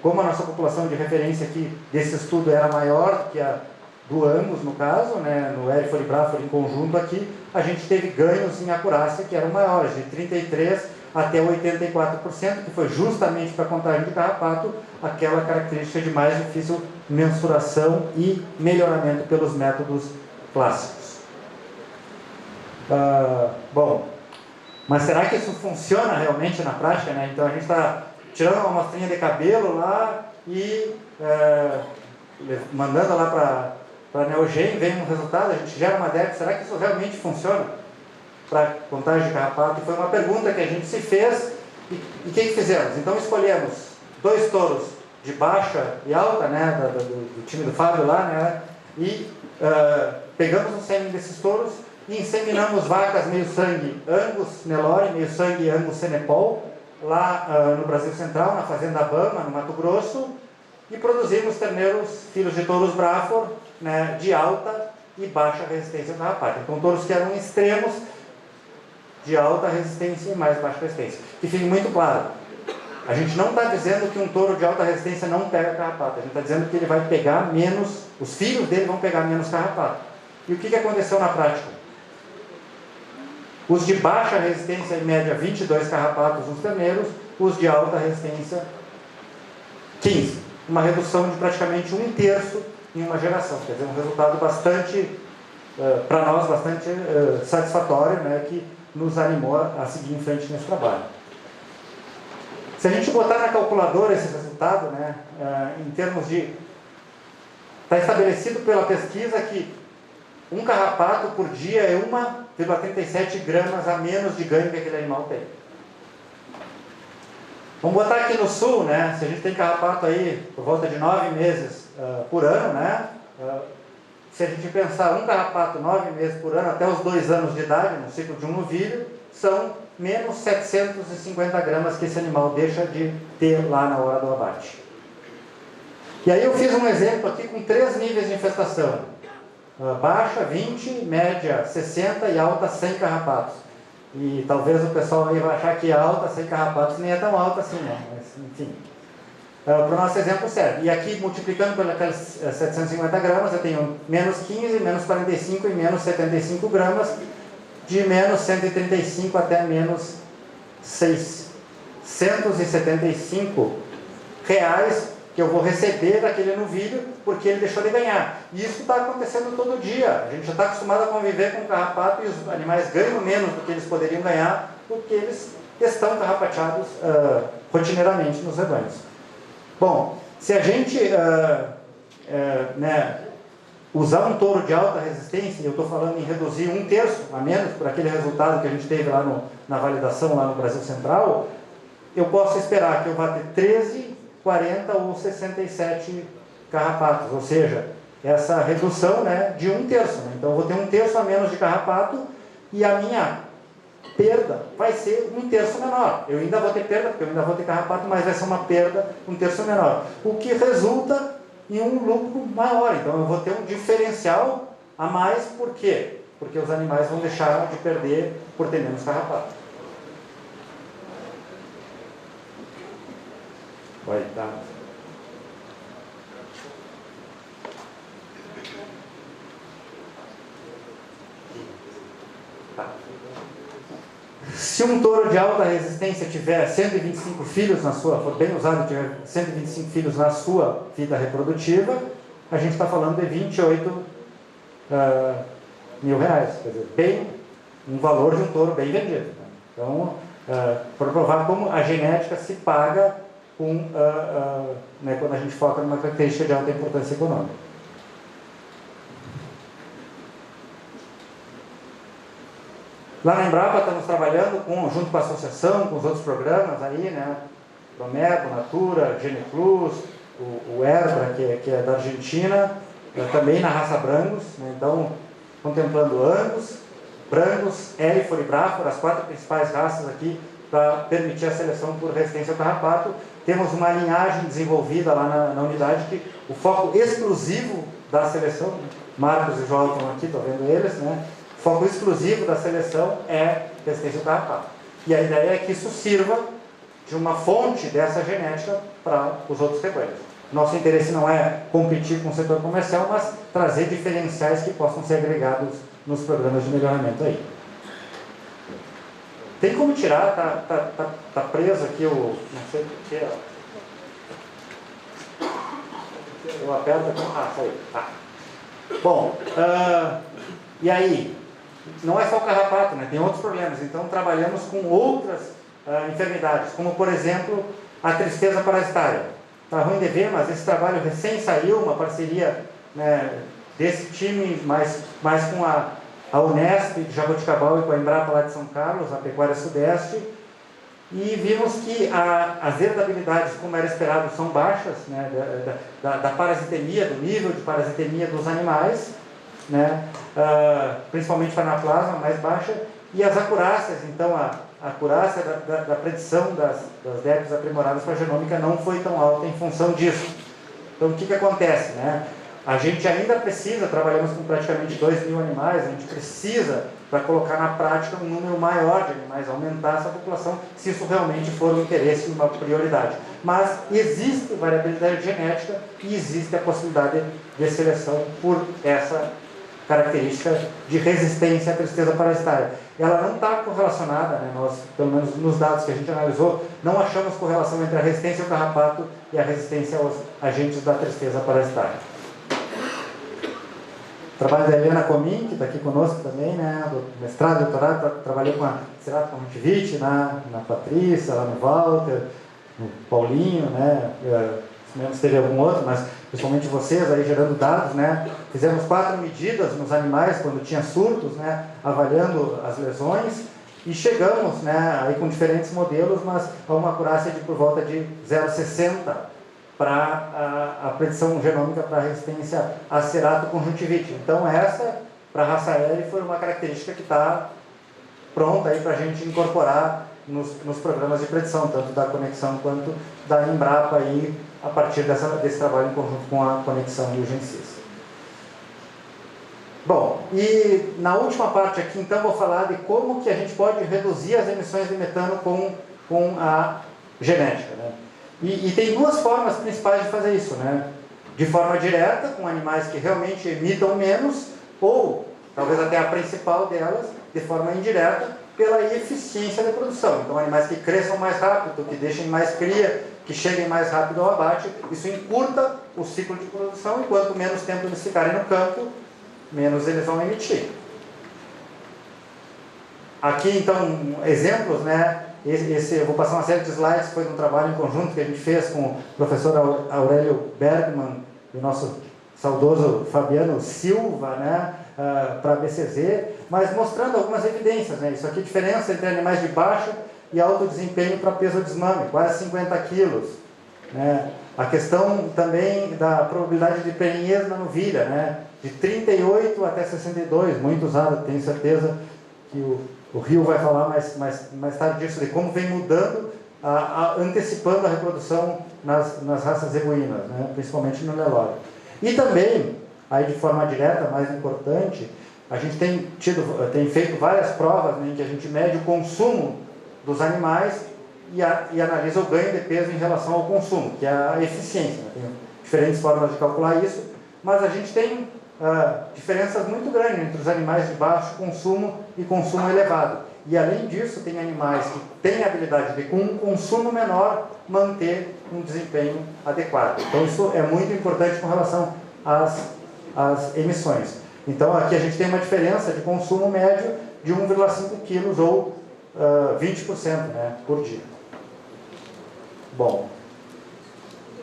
como a nossa população de referência aqui desse estudo era maior que a do Angus, no caso, né, no Hereford e Braford em conjunto aqui, a gente teve ganhos em acurácia que eram maiores, de 33% até 84%, que foi justamente para a contagem de carrapato, aquela característica de mais difícil mensuração e melhoramento pelos métodos clássicos. Bom, mas será que isso funciona realmente na prática, né? Então a gente está tirando uma amostrinha de cabelo lá e mandando lá para a Neogen, vem um resultado, a gente gera uma DEP, será que isso realmente funciona para contagem de carrapato? E foi uma pergunta que a gente se fez e o que fizemos? Então escolhemos 2 touros de baixa e alta, né, do time do Fábio lá, né, e pegamos o sêmen desses touros e inseminamos vacas meio sangue Angus Nelore, meio sangue Angus Senepol, lá no Brasil Central, na Fazenda Bama, no Mato Grosso, e produzimos terneiros, filhos de touros Braford, né, de alta e baixa resistência ao carrapato. Então, touros que eram extremos de alta resistência e mais baixa resistência. Que fique muito claro, a gente não está dizendo que um touro de alta resistência não pega carrapato, a gente está dizendo que ele vai pegar menos, os filhos dele vão pegar menos carrapato. E o que aconteceu na prática? Os de baixa resistência, em média 22 carrapatos nos terneiros, os de alta resistência 15. Uma redução de praticamente 1/3 em uma geração. Quer dizer, um resultado bastante, para nós, bastante satisfatório, né, que nos animou a seguir em frente nesse trabalho. Se a gente botar na calculadora esse resultado, né, em termos de... Está estabelecido pela pesquisa que um carrapato por dia é 1,37 gramas a menos de ganho que aquele animal tem. Vamos botar aqui no sul, né? Se a gente tem carrapato aí por volta de 9 meses por ano, né? Se a gente pensar um carrapato 9 meses por ano até os 2 anos de idade, no ciclo de um novilho, são menos 750 gramas que esse animal deixa de ter lá na hora do abate. E aí eu fiz um exemplo aqui com 3 níveis de infestação. Baixa, 20, média, 60 e alta, 100 carrapatos. E talvez o pessoal aí vai achar que alta, 100 carrapatos, nem é tão alta assim, né? Mas, enfim. Para o nosso exemplo serve. E aqui, multiplicando pelas 750 gramas, eu tenho menos 15, menos 45 e menos 75 gramas, de menos 135 até menos 675 reais que eu vou receber daquele novilho porque ele deixou de ganhar. E isso está acontecendo todo dia. A gente já está acostumado a conviver com o carrapato e os animais ganham menos do que eles poderiam ganhar porque eles estão carrapateados rotineiramente nos rebanhos. Bom, se a gente usar um touro de alta resistência, eu estou falando em reduzir 1/3 a menos por aquele resultado que a gente teve lá na validação lá no Brasil Central, eu posso esperar que eu vá ter 13, 40 ou 67 carrapatos, ou seja, essa redução, né, de 1/3. Né? Então eu vou ter 1/3 a menos de carrapato e a minha perda vai ser 1/3 menor. Eu ainda vou ter perda, porque eu ainda vou ter carrapato, mas vai ser uma perda 1/3 menor. O que resulta em um lucro maior. Então eu vou ter um diferencial a mais. Por quê? Porque os animais vão deixar de perder por ter menos carrapato. Vai, tá. Se um touro de alta resistência tiver 125 filhos na sua, for bem usado, tiver 125 filhos na sua vida reprodutiva, a gente está falando de 28 mil reais. Quer dizer, um valor de um touro bem vendido. Né? Então, para provar como a genética se paga quando a gente foca numa característica de alta importância econômica. Lá na Embrapa estamos trabalhando junto com a associação, com os outros programas aí, né? Promerco, Natura, GenePlus, o Herbra, que é da Argentina, também na raça Brangus, né? Então, contemplando Angus, Brangus, Hereford e Braford, as 4 principais raças aqui, para permitir a seleção por resistência ao carrapato. Temos uma linhagem desenvolvida lá na unidade que o foco exclusivo da seleção, Marcos e João estão aqui, estou vendo eles, né? O foco exclusivo da seleção é resistência ao carrapato. E a ideia é que isso sirva de uma fonte dessa genética para os outros rebanhos. Nosso interesse não é competir com o setor comercial, mas trazer diferenciais que possam ser agregados nos programas de melhoramento aí. Tem como tirar, tá preso aqui o... não sei porquê, eu aperto aqui, saiu, tá. Bom, e aí, não é só o carrapato, né? Tem outros problemas, então trabalhamos com outras enfermidades, como por exemplo, a tristeza parasitária. Está ruim de ver, mas esse trabalho recém saiu, uma parceria, né, desse time, mais com a Unesp de Jaboticabal e com a Embrapa lá de São Carlos, a Pecuária Sudeste, e vimos que as heredabilidades, como era esperado, são baixas, né, da parasitemia, do nível de parasitemia dos animais, né, principalmente para anaplasma, mais baixa, e as acuráceas, então a acurácia da predição das DEPs aprimoradas para a genômica não foi tão alta em função disso. Então o que acontece, né? A gente ainda precisa, trabalhamos com praticamente 2.000 animais, a gente precisa, para colocar na prática um número maior de animais, aumentar essa população, se isso realmente for um interesse e uma prioridade. Mas existe variabilidade genética e existe a possibilidade de seleção por essa característica de resistência à tristeza parasitária. Ela não está correlacionada, né? Nós, pelo menos nos dados que a gente analisou, não achamos correlação entre a resistência ao carrapato e a resistência aos agentes da tristeza parasitária. Trabalho da Helena Comin, que está aqui conosco também, né? Do mestrado, doutorado, trabalhou com a Ceratoconjuntivite, na Patrícia, lá no Walter, no Paulinho, né? Não teve algum outro, mas principalmente vocês aí gerando dados, né? Fizemos 4 medidas nos animais quando tinha surtos, né? Avaliando as lesões e chegamos, né? Aí com diferentes modelos, mas a uma acurácia de por volta de 0,60 para a predição genômica para a resistência a ceratoconjuntivite. Então essa, para a raça L, foi uma característica que está pronta aí para a gente incorporar nos programas de predição, tanto da Conexão quanto da Embrapa aí, a partir desse trabalho em conjunto com a Conexão e o Gensis. Bom, e na última parte aqui, então, vou falar de como que a gente pode reduzir as emissões de metano com a genética, né? E tem 2 formas principais de fazer isso, né? De forma direta, com animais que realmente emitam menos, ou, talvez até a principal delas, de forma indireta, pela eficiência da produção. Então, animais que cresçam mais rápido, que deixem mais cria, que cheguem mais rápido ao abate, isso encurta o ciclo de produção, e quanto menos tempo eles ficarem no campo, menos eles vão emitir. Aqui, então, exemplos, né? Eu vou passar uma série de slides, que foi um trabalho em conjunto que a gente fez com o professor Aurélio Bergman e o nosso saudoso Fabiano Silva, né? Para a BCZ, mas mostrando algumas evidências, né? Isso aqui é a diferença entre animais de baixo e alto desempenho para peso desmame, quase 50 quilos, né? A questão também da probabilidade de prenhez na novilha, né? De 38 até 62, muito usado, tenho certeza que o Rio vai falar mais tarde disso, de como vem mudando, antecipando a reprodução nas raças zebuínas, né? Principalmente no Nelore. E também, aí de forma direta, mais importante, a gente tem feito várias provas, né, em que a gente mede o consumo dos animais e analisa o ganho de peso em relação ao consumo, que é a eficiência, né? Tem diferentes formas de calcular isso, mas a gente tem diferenças muito grandes entre os animais de baixo consumo e consumo elevado. E além disso, tem animais que têm a habilidade de, com um consumo menor, manter um desempenho adequado. Então isso é muito importante com relação às emissões. Então aqui a gente tem uma diferença de consumo médio de 1,5 kg ou 20%, né, por dia. Bom,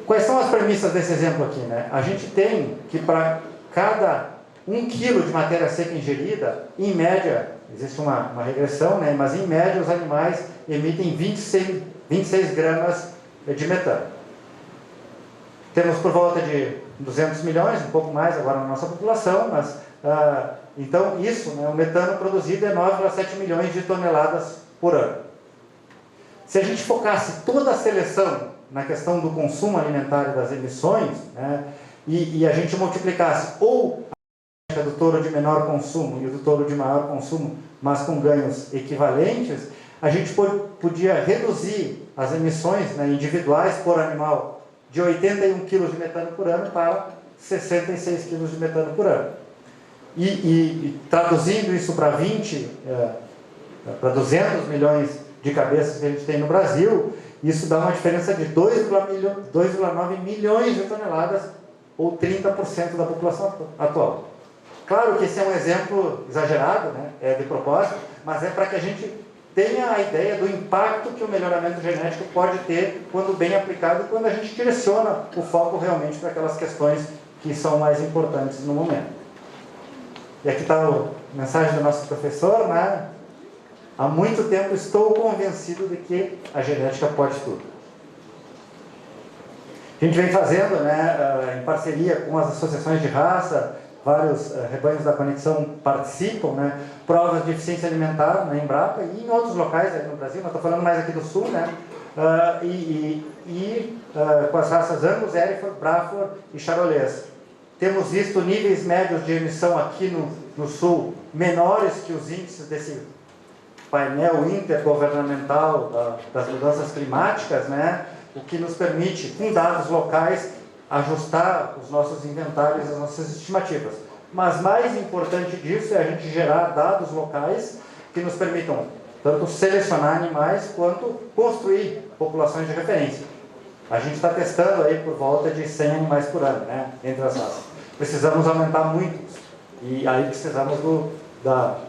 quais são as premissas desse exemplo aqui, né? A gente tem que para cada 1 kg de matéria seca ingerida, em média, existe uma regressão, né? Mas em média os animais emitem 26 gramas de metano. Temos por volta de 200 milhões, um pouco mais agora na nossa população, mas então isso, né, o metano produzido é 9,7 milhões de toneladas por ano. Se a gente focasse toda a seleção na questão do consumo alimentar e das emissões, né, e a gente multiplicasse ou a do touro de menor consumo e o do touro de maior consumo, mas com ganhos equivalentes, a gente podia reduzir as emissões, né, individuais por animal de 81 kg de metano por ano para 66 kg de metano por ano. E traduzindo isso para 200 milhões de cabeças que a gente tem no Brasil, isso dá uma diferença de 2,9 milhões de toneladas, ou 30% da população atual. Claro que esse é um exemplo exagerado, né? É de propósito, mas é para que a gente tenha a ideia do impacto que o melhoramento genético pode ter quando bem aplicado e quando a gente direciona o foco realmente para aquelas questões que são mais importantes no momento. E aqui está a mensagem do nosso professor, né? Há muito tempo estou convencido de que a genética pode tudo. A gente vem fazendo, né, em parceria com as associações de raça, vários rebanhos da Conexão participam, né, provas de eficiência alimentar na Embrapa e em outros locais aí no Brasil, mas estou falando mais aqui do Sul, né, com as raças Angus, Hereford, Braford e Charolais. Temos visto níveis médios de emissão aqui no Sul menores que os índices desse painel intergovernamental das mudanças climáticas, né, o que nos permite, com dados locais, ajustar os nossos inventários, as nossas estimativas. Mas mais importante disso é a gente gerar dados locais que nos permitam tanto selecionar animais quanto construir populações de referência. A gente está testando aí por volta de 100 animais por ano, né, entre as raças. Precisamos aumentar muito isso. E aí precisamos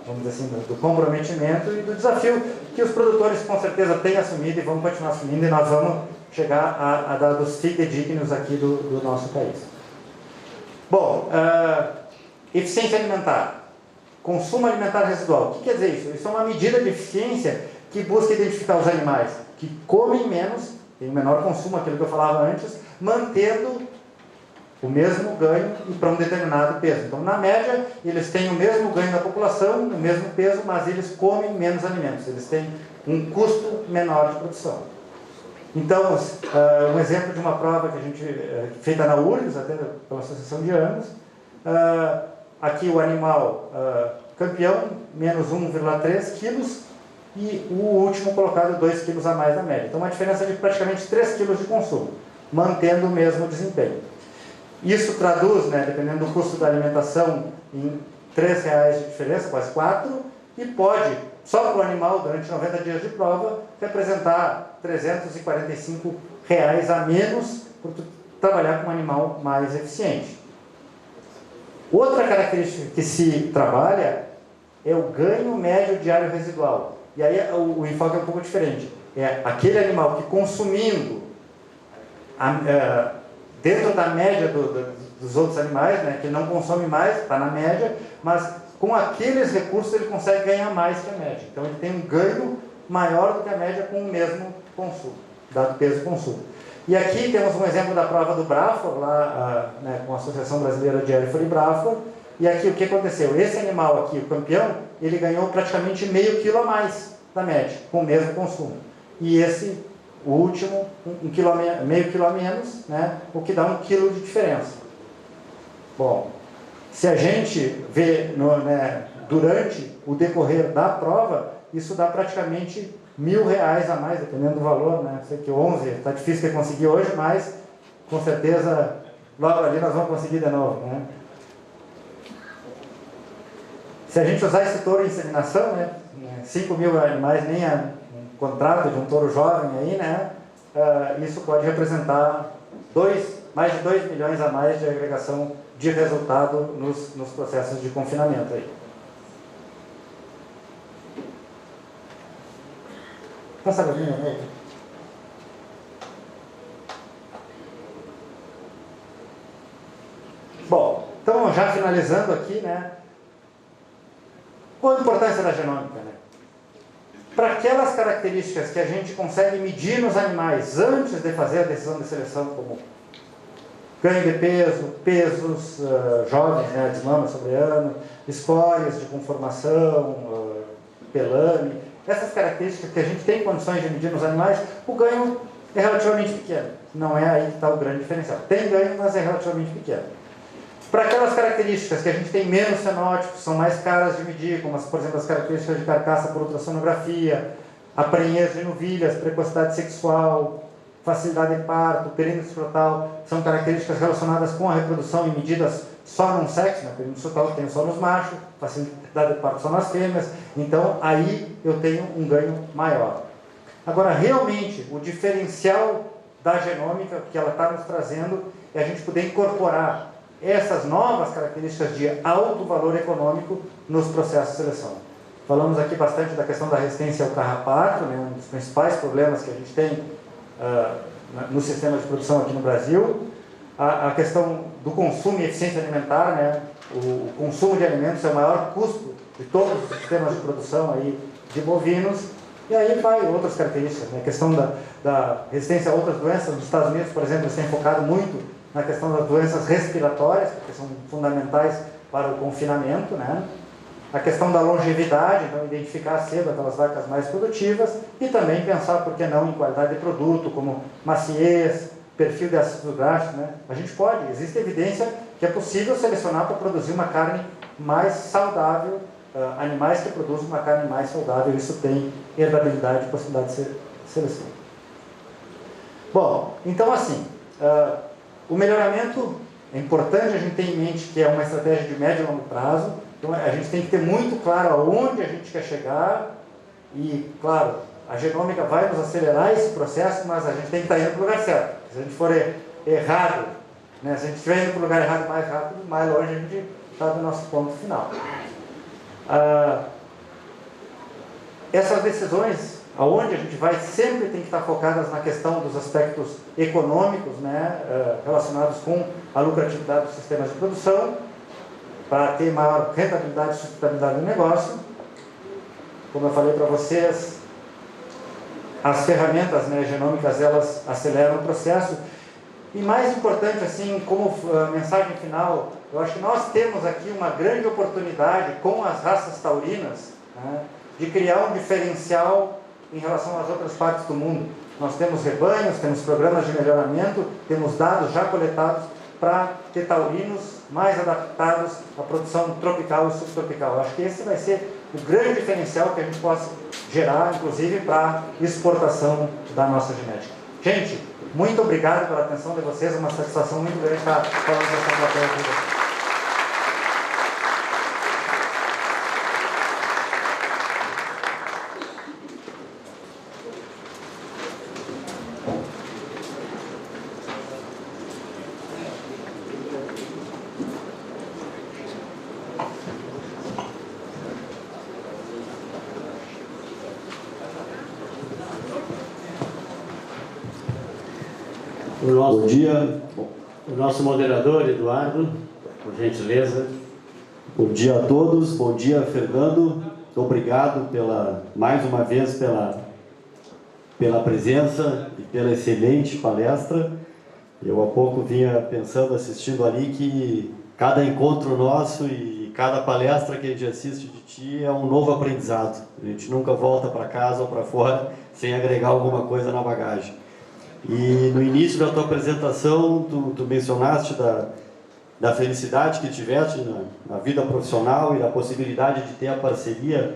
vamos dizer assim, do comprometimento e do desafio que os produtores com certeza têm assumido e vão continuar assumindo, e nós vamos chegar a dados fidedignos aqui do nosso país. Bom, eficiência alimentar, consumo alimentar residual. O que quer dizer isso? Isso é uma medida de eficiência que busca identificar os animais que comem menos, tem um menor consumo, aquilo que eu falava antes, mantendo o mesmo ganho e para um determinado peso. Então, na média, eles têm o mesmo ganho da população, o mesmo peso, mas eles comem menos alimentos, eles têm um custo menor de produção. Então, um exemplo de uma prova que a gente feita na URGS, até pela Associação de Anos, aqui o animal campeão, menos 1,3 quilos, e o último colocado 2 quilos a mais na média. Então, uma diferença de praticamente 3 quilos de consumo, mantendo o mesmo desempenho. Isso traduz, né, dependendo do custo da alimentação, em R$3 de diferença, quase 4, e pode, só para o animal, durante 90 dias de prova, representar R$345 a menos por trabalhar com um animal mais eficiente. Outra característica que se trabalha é o ganho médio diário residual. E aí o enfoque é um pouco diferente. É aquele animal que, consumindo dentro da média dos outros animais, né, que não consome mais, está na média, mas com aqueles recursos ele consegue ganhar mais que a média. Então ele tem um ganho maior do que a média com o mesmo consumo, dado peso e consumo. E aqui temos um exemplo da prova do Braford, lá né, com a Associação Brasileira de Hereford e Braford. E aqui o que aconteceu? Esse animal aqui, o campeão, ele ganhou praticamente meio quilo a mais da média, com o mesmo consumo. E esse, o último, meio quilo a menos, né, o que dá 1 quilo de diferença. Bom, se a gente vê durante o decorrer da prova, isso dá praticamente R$1.000 a mais, dependendo do valor, né? Sei que 11 está difícil de conseguir hoje, mas com certeza logo ali nós vamos conseguir de novo, né? Se a gente usar esse touro em inseminação, né, 5.000 animais, nem um contrato de um touro jovem aí, né, isso pode representar mais de 2 milhões a mais de agregação de resultado nos processos de confinamento aí. Passa a minha, né? Bom, então já finalizando aqui, né? Qual a importância da genômica, né? Para aquelas características que a gente consegue medir nos animais antes de fazer a decisão de seleção, como ganho de peso, pesos jovens, né, desmama sobre ano, escórias de conformação, pelame, essas características que a gente tem condições de medir nos animais, o ganho é relativamente pequeno. Não é aí que está o grande diferencial. Tem ganho, mas é relativamente pequeno. Para aquelas características que a gente tem menos fenótipos, são mais caras de medir, como, por exemplo, as características de carcaça por ultrassonografia, a prenhez de novilhas, precocidade sexual, facilidade de parto, perímetro escrotal, são características relacionadas com a reprodução e medidas só num sexo, né? Perímetro escrotal tem só nos machos, facilidade de parto só nas fêmeas, então aí eu tenho um ganho maior. Agora, realmente, o diferencial da genômica que ela está nos trazendo é a gente poder incorporar essas novas características de alto valor econômico nos processos de seleção. Falamos aqui bastante da questão da resistência ao carrapato, né, um dos principais problemas que a gente tem no sistema de produção aqui no Brasil. A questão do consumo e eficiência alimentar, né, o consumo de alimentos é o maior custo de todos os sistemas de produção aí de bovinos. E aí vai outras características, né, a questão da resistência a outras doenças. Nos Estados Unidos, por exemplo, eles têm focado muito na questão das doenças respiratórias, que são fundamentais para o confinamento, né? A questão da longevidade, então identificar cedo aquelas vacas mais produtivas e também pensar, por que não, em qualidade de produto, como maciez, perfil de ácido graxo, né? A gente pode, existe evidência que é possível selecionar para produzir uma carne mais saudável, animais que produzem uma carne mais saudável, isso tem herdabilidade e possibilidade de seleção. Bom, então assim, o melhoramento É importante a gente ter em mente que é uma estratégia de médio e longo prazo, então a gente tem que ter muito claro aonde a gente quer chegar e, claro, a genômica vai nos acelerar esse processo, mas a gente tem que estar indo para o lugar certo. Se a gente for errado, né, se a gente estiver indo para o lugar errado mais rápido, mais longe a gente está do nosso ponto final. Essas decisões, aonde a gente vai, sempre tem que estar focadas na questão dos aspectos econômicos, né, relacionados com a lucratividade dos sistemas de produção, para ter maior rentabilidade e sustentabilidade do negócio. Como eu falei para vocês, as ferramentas, né, genômicas, elas aceleram o processo. E mais importante, assim, como mensagem final, eu acho que nós temos aqui uma grande oportunidade com as raças taurinas, né, de criar um diferencial em relação às outras partes do mundo. Nós temos rebanhos, temos programas de melhoramento, temos dados já coletados para ter taurinos mais adaptados à produção tropical e subtropical. Eu acho que esse vai ser o grande diferencial que a gente possa gerar, inclusive para exportação da nossa genética. Gente, muito obrigado pela atenção de vocês, é uma satisfação muito grande estar falando dessa plateia com vocês. Bom dia. O nosso moderador, Eduardo, por gentileza. Bom dia a todos, bom dia, Fernando. Obrigado mais uma vez pela presença e pela excelente palestra. Eu há pouco vinha pensando, assistindo ali, que cada encontro nosso e cada palestra que a gente assiste de ti é um novo aprendizado. A gente nunca volta para casa ou para fora sem agregar alguma coisa na bagagem. E no início da tua apresentação, tu mencionaste da felicidade que tiveste na vida profissional e da possibilidade de ter a parceria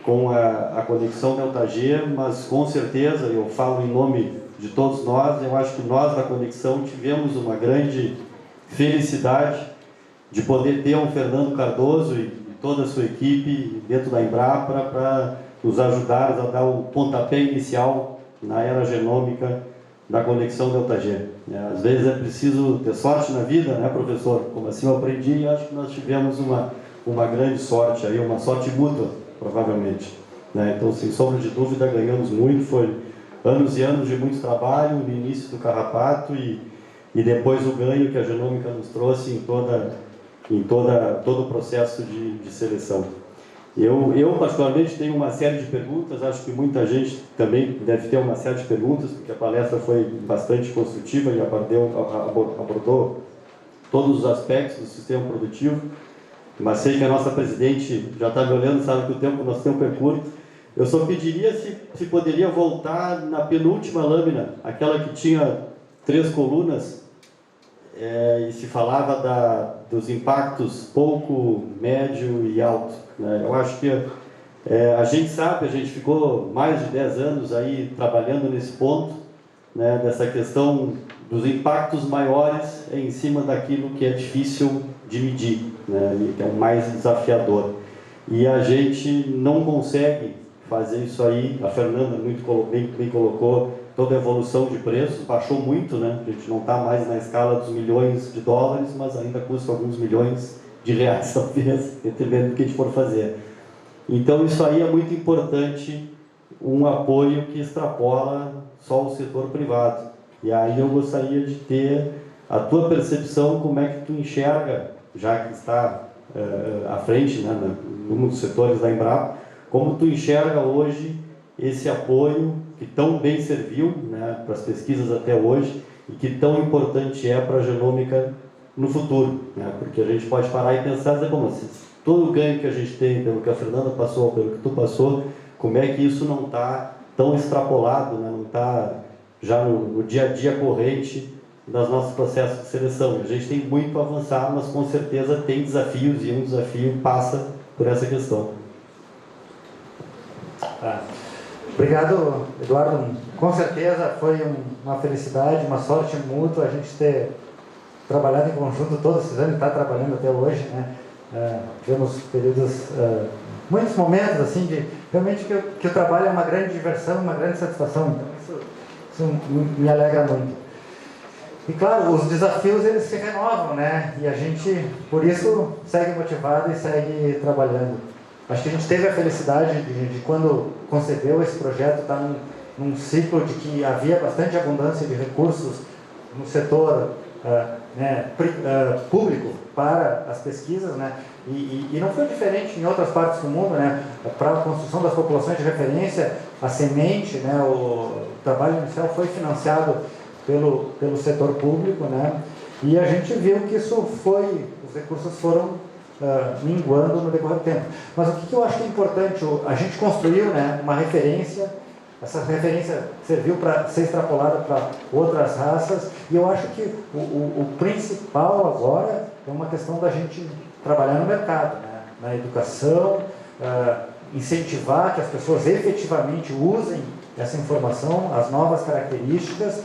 com a Conexão Delta G, mas com certeza, eu falo em nome de todos nós, eu acho que nós da Conexão tivemos uma grande felicidade de poder ter um Fernando Cardoso e toda a sua equipe dentro da Embrapa para nos ajudar a dar o pontapé inicial na era genômica da Conexão Delta G. Às vezes é preciso ter sorte na vida, né, professor? Como assim eu aprendi, e acho que nós tivemos uma grande sorte, aí, uma sorte mútua, provavelmente. Né? Então, sem sombra de dúvida, ganhamos muito, foi anos e anos de muito trabalho, no início do carrapato e depois o ganho que a genômica nos trouxe em todo o processo de seleção. Eu particularmente tenho uma série de perguntas, acho que muita gente também deve ter uma série de perguntas, porque a palestra foi bastante construtiva e abordou todos os aspectos do sistema produtivo, mas sei que a nossa presidente já está me olhando, sabe que o tempo nosso tempo é curto. Eu só pediria se poderia voltar na penúltima lâmina, aquela que tinha 3 colunas, e se falava dos impactos pouco, médio e alto. Né? Eu acho que a gente sabe, a gente ficou mais de 10 anos aí trabalhando nesse ponto, né, dessa questão dos impactos maiores em cima daquilo que é difícil de medir, né, e que é o mais desafiador. E a gente não consegue fazer isso aí. A Fernanda muito bem colocou, toda a evolução de preço baixou muito, né? A gente não está mais na escala dos milhões de dólares, mas ainda custa alguns milhões de reais, talvez, dependendo do que a gente for fazer. Então, isso aí é muito importante, um apoio que extrapola só o setor privado. E aí eu gostaria de ter a tua percepção, como é que tu enxerga, já que está à frente, né, num dos setores da Embrapa, como tu enxerga hoje esse apoio que tão bem serviu, né, para as pesquisas até hoje e que tão importante é para a genômica no futuro, né? Porque a gente pode parar e pensar, dizer, bom, mas todo o ganho que a gente tem pelo que a Fernanda passou, pelo que tu passou, como é que isso não está tão extrapolado, né? Não está já no dia a dia corrente dos nossos processos de seleção. A gente tem muito a avançar, mas com certeza tem desafios e um desafio passa por essa questão. Obrigado, Eduardo. Com certeza foi uma felicidade, uma sorte mútua a gente ter trabalhado em conjunto todos esses anos, está trabalhando até hoje, né? Tivemos períodos, muitos momentos assim de realmente que o trabalho é uma grande diversão, uma grande satisfação. Então isso me alegra muito. E claro, os desafios eles se renovam, né? E a gente, por isso, segue motivado e segue trabalhando. Acho que a gente teve a felicidade de quando concebeu esse projeto, estar num ciclo de que havia bastante abundância de recursos no setor público para as pesquisas, né? E não foi diferente em outras partes do mundo, né? Para a construção das populações de referência, a semente, né? O trabalho inicial foi financiado pelo setor público, né? E a gente viu que isso os recursos foram minguando no decorrer do tempo. Mas o que eu acho que é importante, a gente construiu, né, uma referência. Essa referência serviu para ser extrapolada para outras raças, e eu acho que o principal agora é uma questão da gente trabalhar no mercado, né? Na educação, incentivar que as pessoas efetivamente usem essa informação, as novas características,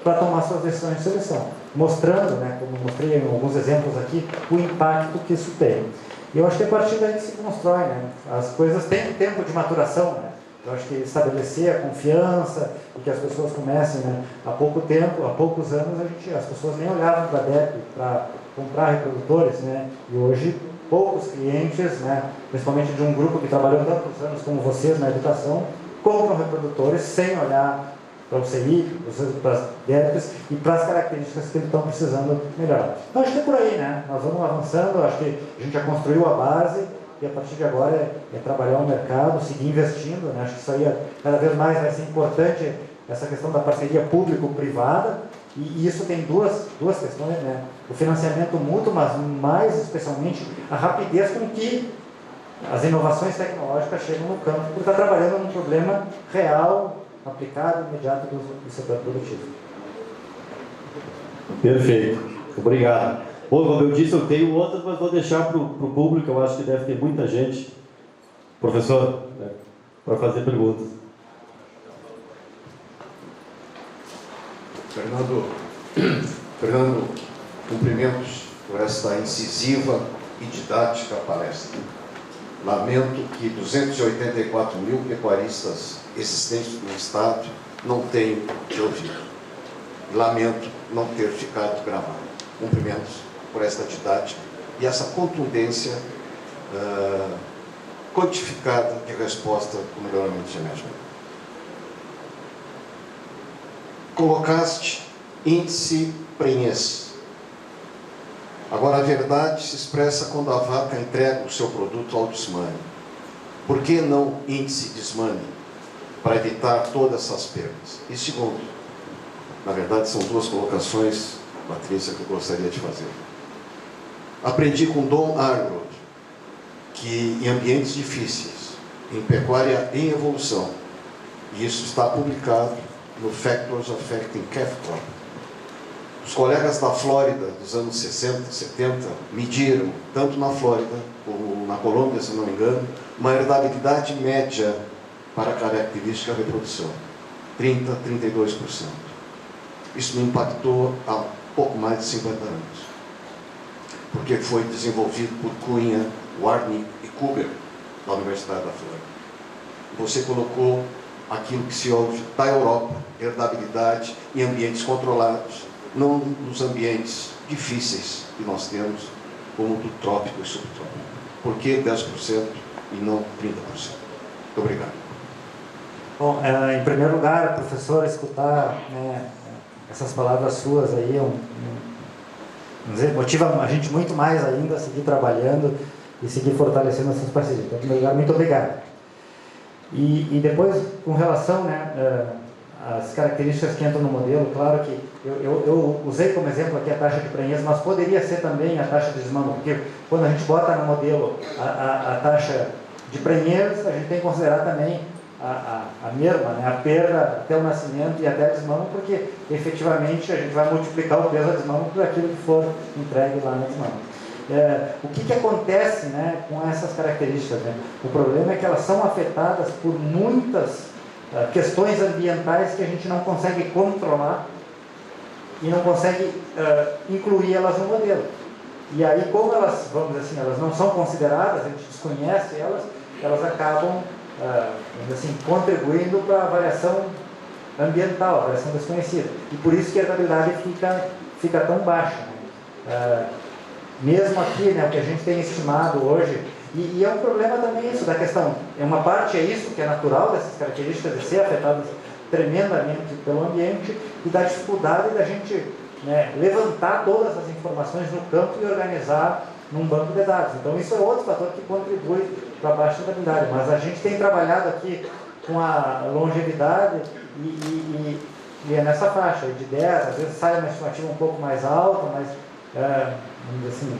para tomar suas decisões de seleção, mostrando, né, como mostrei em alguns exemplos aqui, o impacto que isso tem. E eu acho que é a partir daí que se constrói, né? As coisas têm um tempo de maturação, né? Eu acho que estabelecer a confiança e que as pessoas comecem, né, há pouco tempo, há poucos anos, as pessoas nem olhavam para a DEP para comprar reprodutores, né? E hoje poucos clientes, né, principalmente de um grupo que trabalhou tantos anos como vocês na educação, compram reprodutores sem olhar para o CI, para as DEPs e para as características que eles estão precisando melhorar. Então acho que é por aí, né? Nós vamos avançando, acho que a gente já construiu a base, e a partir de agora é trabalhar o mercado, seguir investindo, né? Acho que isso aí cada vez mais vai ser importante, essa questão da parceria público-privada, e isso tem duas questões, né? O financiamento mútuo, mas mais especialmente a rapidez com que as inovações tecnológicas chegam no campo, por estar trabalhando num problema real, aplicado, imediato do setor produtivo. Perfeito, obrigado. Bom, como eu disse, eu tenho outras, mas vou deixar para o público, eu acho que deve ter muita gente, professor, né, para fazer perguntas. Fernando, cumprimentos por esta incisiva e didática palestra. Lamento que 284 mil pecuaristas existentes no Estado não tenham te ouvido. Lamento não ter ficado gravado. Cumprimentos por esta didática e essa contundência codificada de resposta ao melhoramento genético. Colocaste índice prenhez. Agora, a verdade se expressa quando a vaca entrega o seu produto ao desmame. Por que não índice desmame? Para evitar todas essas perdas. E segundo, na verdade são duas colocações, Patrícia, que eu gostaria de fazer. Aprendi com Don Arnold que em ambientes difíceis, em pecuária em evolução, e isso está publicado no Factors Affecting Calf Crop, os colegas da Flórida dos anos 60, 70 mediram, tanto na Flórida como na Colômbia, se não me engano, uma herdabilidade média para a característica da reprodução, 30%, 32%. Isso me impactou há pouco mais de 50 anos, porque foi desenvolvido por Cunha, Warnick e Kuber, da Universidade da Flórida. Você colocou aquilo que se ouve da Europa, herdabilidade em ambientes controlados, não nos ambientes difíceis que nós temos, como do trópico e subtrópico. Por que 10% e não 30%? Muito obrigado. Bom, em primeiro lugar, professor, escutar, né, essas palavras suas aí motiva a gente muito mais ainda a seguir trabalhando e seguir fortalecendo essas parcerias. Então, em primeiro lugar, muito obrigado. E depois, com relação, né, às características que entram no modelo, claro que eu usei como exemplo aqui a taxa de prenhez, mas poderia ser também a taxa de desmame, porque quando a gente bota no modelo a taxa de prenhez, a gente tem que considerar também a merma, né, a perda até o nascimento e até a desmama, porque efetivamente a gente vai multiplicar o peso da desmama por aquilo que for entregue lá na desmama. O que acontece, né, com essas características? Né? O problema é que elas são afetadas por muitas questões ambientais que a gente não consegue controlar e não consegue incluir elas no modelo. E aí, como elas, vamos dizer assim, elas não são consideradas, a gente desconhece elas acabam, vamos dizer assim, contribuindo para a variação ambiental, a variação desconhecida. E por isso que a herdabilidade fica tão baixa. Né? Mesmo aqui, né, o que a gente tem estimado hoje, e é um problema também isso, da questão, uma parte é isso, que é natural dessas características de ser afetadas tremendamente pelo ambiente, e da dificuldade da gente, né, levantar todas as informações no campo e organizar num banco de dados. Então isso é outro fator que contribui para a baixa herdabilidade. Mas a gente tem trabalhado aqui com a longevidade e é nessa faixa de 10, às vezes sai uma estimativa um pouco mais alta, mas vamos dizer assim,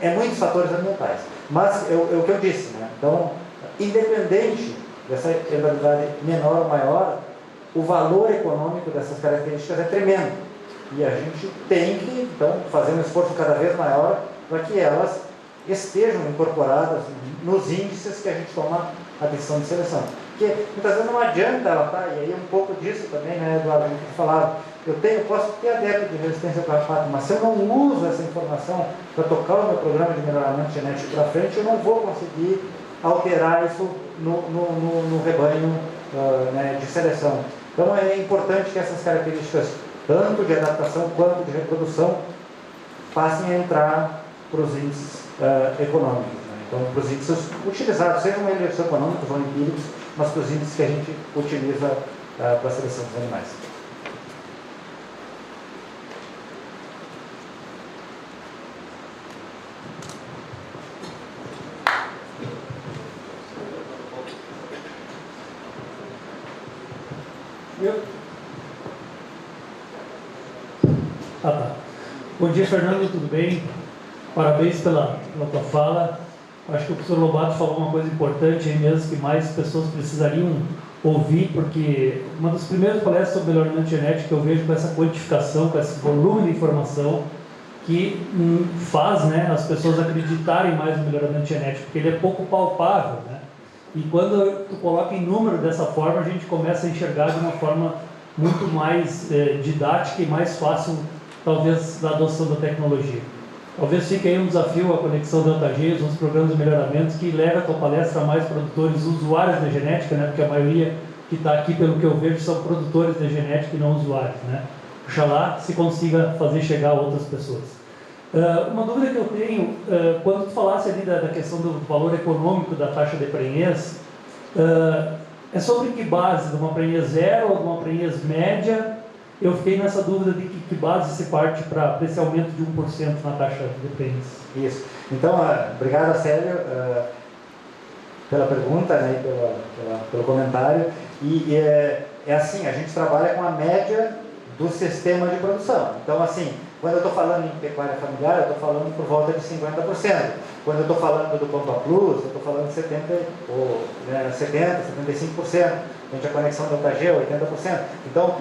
é muitos fatores ambientais. Mas é o que eu disse, né? Então, independente dessa herdabilidade menor ou maior, o valor econômico dessas características é tremendo. E a gente tem que, então, fazer um esforço cada vez maior para que elas estejam incorporadas nos índices que a gente toma a decisão de seleção. Porque muitas vezes não adianta ela estar, e aí um pouco disso também, né, Eduardo, que falava, eu posso ter adepto de resistência ao carrapato, mas se eu não uso essa informação para tocar o meu programa de melhoramento genético para frente, eu não vou conseguir alterar isso no rebanho né, de seleção. Então é importante que essas características, tanto de adaptação quanto de reprodução, passem a entrar para os índices econômicos. Né? Então, para os índices utilizados, sejam eles econômicos ou empíricos, mas para os índices que a gente utiliza para a seleção dos animais. Tá. Bom dia, Fernando, tudo bem? Parabéns pela tua fala. Acho que o professor Lobato falou uma coisa importante aí mesmo, que mais pessoas precisariam ouvir, porque uma das primeiras palestras sobre melhoramento genético que eu vejo com essa quantificação, com esse volume de informação, que faz, né, as pessoas acreditarem mais no melhoramento genético, porque ele é pouco palpável, né? E quando tu coloca em número dessa forma, a gente começa a enxergar de uma forma muito mais didática e mais fácil, talvez, da adoção da tecnologia. Talvez fique aí um desafio a conexão Delta-G, os programas de melhoramento, que leva a tua palestra a mais produtores, usuários de genética, né? Porque a maioria que está aqui, pelo que eu vejo, são produtores de genética e não usuários, né? Oxalá se consiga fazer chegar a outras pessoas. Uma dúvida que eu tenho, quando tu falasse ali da questão do valor econômico da taxa de prenhez, é sobre que base? De uma prenhez zero ou de uma prenhez média? Eu fiquei nessa dúvida de que base se parte para esse aumento de 1% na taxa de prenhez. Isso. Então, obrigado, Célio, pela pergunta, né, pelo comentário. E é assim, a gente trabalha com a média do sistema de produção. Então, assim, quando eu estou falando em pecuária familiar, eu estou falando por volta de 50%. Quando eu estou falando do Pampa Plus, eu estou falando de 70%, 75%. A conexão Delta-G, 80%. Então,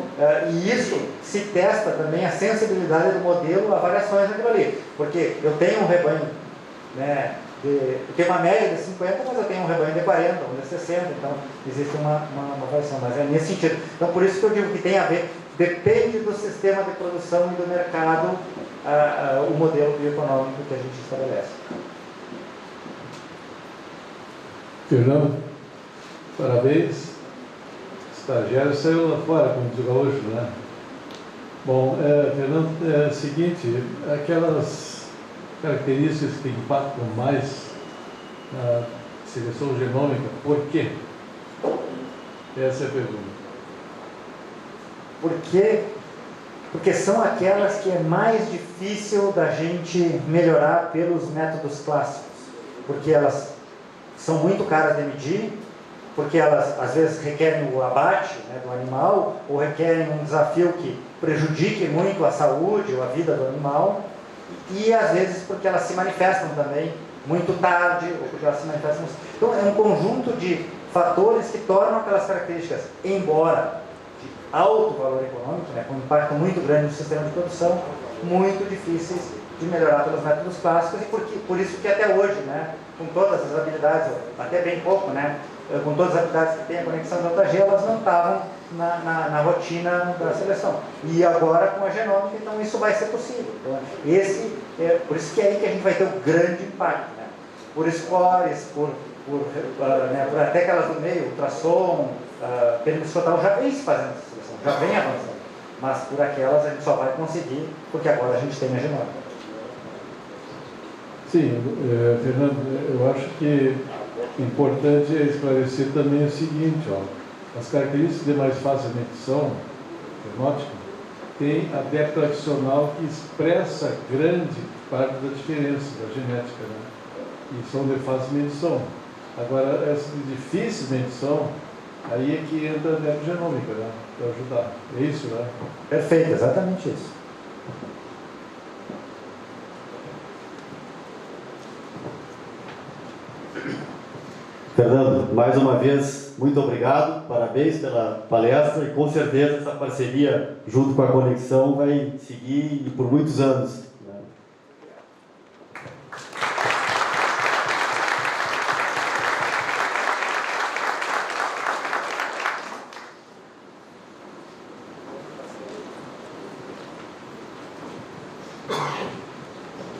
e isso se testa também a sensibilidade do modelo a variações naquilo ali. Porque eu tenho um rebanho, né, eu tenho uma média de 50, mas eu tenho um rebanho de 40, um de 60, então existe uma variação, mas é nesse sentido. Então, por isso que eu digo que tem a ver, depende do sistema de produção e do mercado, o modelo bioeconômico que a gente estabelece. Fernando, parabéns. Estagiário saiu lá fora, como diz o gaúcho, né? Bom, Fernando, é o seguinte, aquelas características que impactam mais na seleção genômica, por quê? Essa é a pergunta. Por quê? Porque são aquelas que é mais difícil da gente melhorar pelos métodos clássicos. Porque elas são muito caras de medir, porque elas às vezes requerem o abate, né, do animal, ou requerem um desafio que prejudique muito a saúde ou a vida do animal, e às vezes porque elas se manifestam também muito tarde, ou porque elas se manifestam... Então é um conjunto de fatores que tornam aquelas características, embora de alto valor econômico, né, com um impacto muito grande no sistema de produção, muito difíceis de melhorar pelos métodos clássicos, e por isso que até hoje, né, com todas as habilidades, até bem pouco, né, com todas as habilidades que tem a conexão Delta-G, elas não estavam na rotina da seleção. E agora com a genômica, então isso vai ser possível. Então, por isso que é aí que a gente vai ter um grande impacto, né? Por scores, por até aquelas do meio, ultrassom, perímetro total já vem se fazendo essa seleção, já vem avançando. Mas por aquelas a gente só vai conseguir porque agora a gente tem a genômica. Sim, Fernando, eu acho que importante é esclarecer também o seguinte, ó, as características de mais fácil medição fenótica tem a década adicional que expressa grande parte da diferença da genética, né? E são de fácil medição. Agora, essa de difícil medição, aí é que entra a década genômica, né? Para ajudar. É isso, né? Perfeito, exatamente isso. Fernando, mais uma vez, muito obrigado, parabéns pela palestra e com certeza essa parceria junto com a Conexão vai seguir por muitos anos.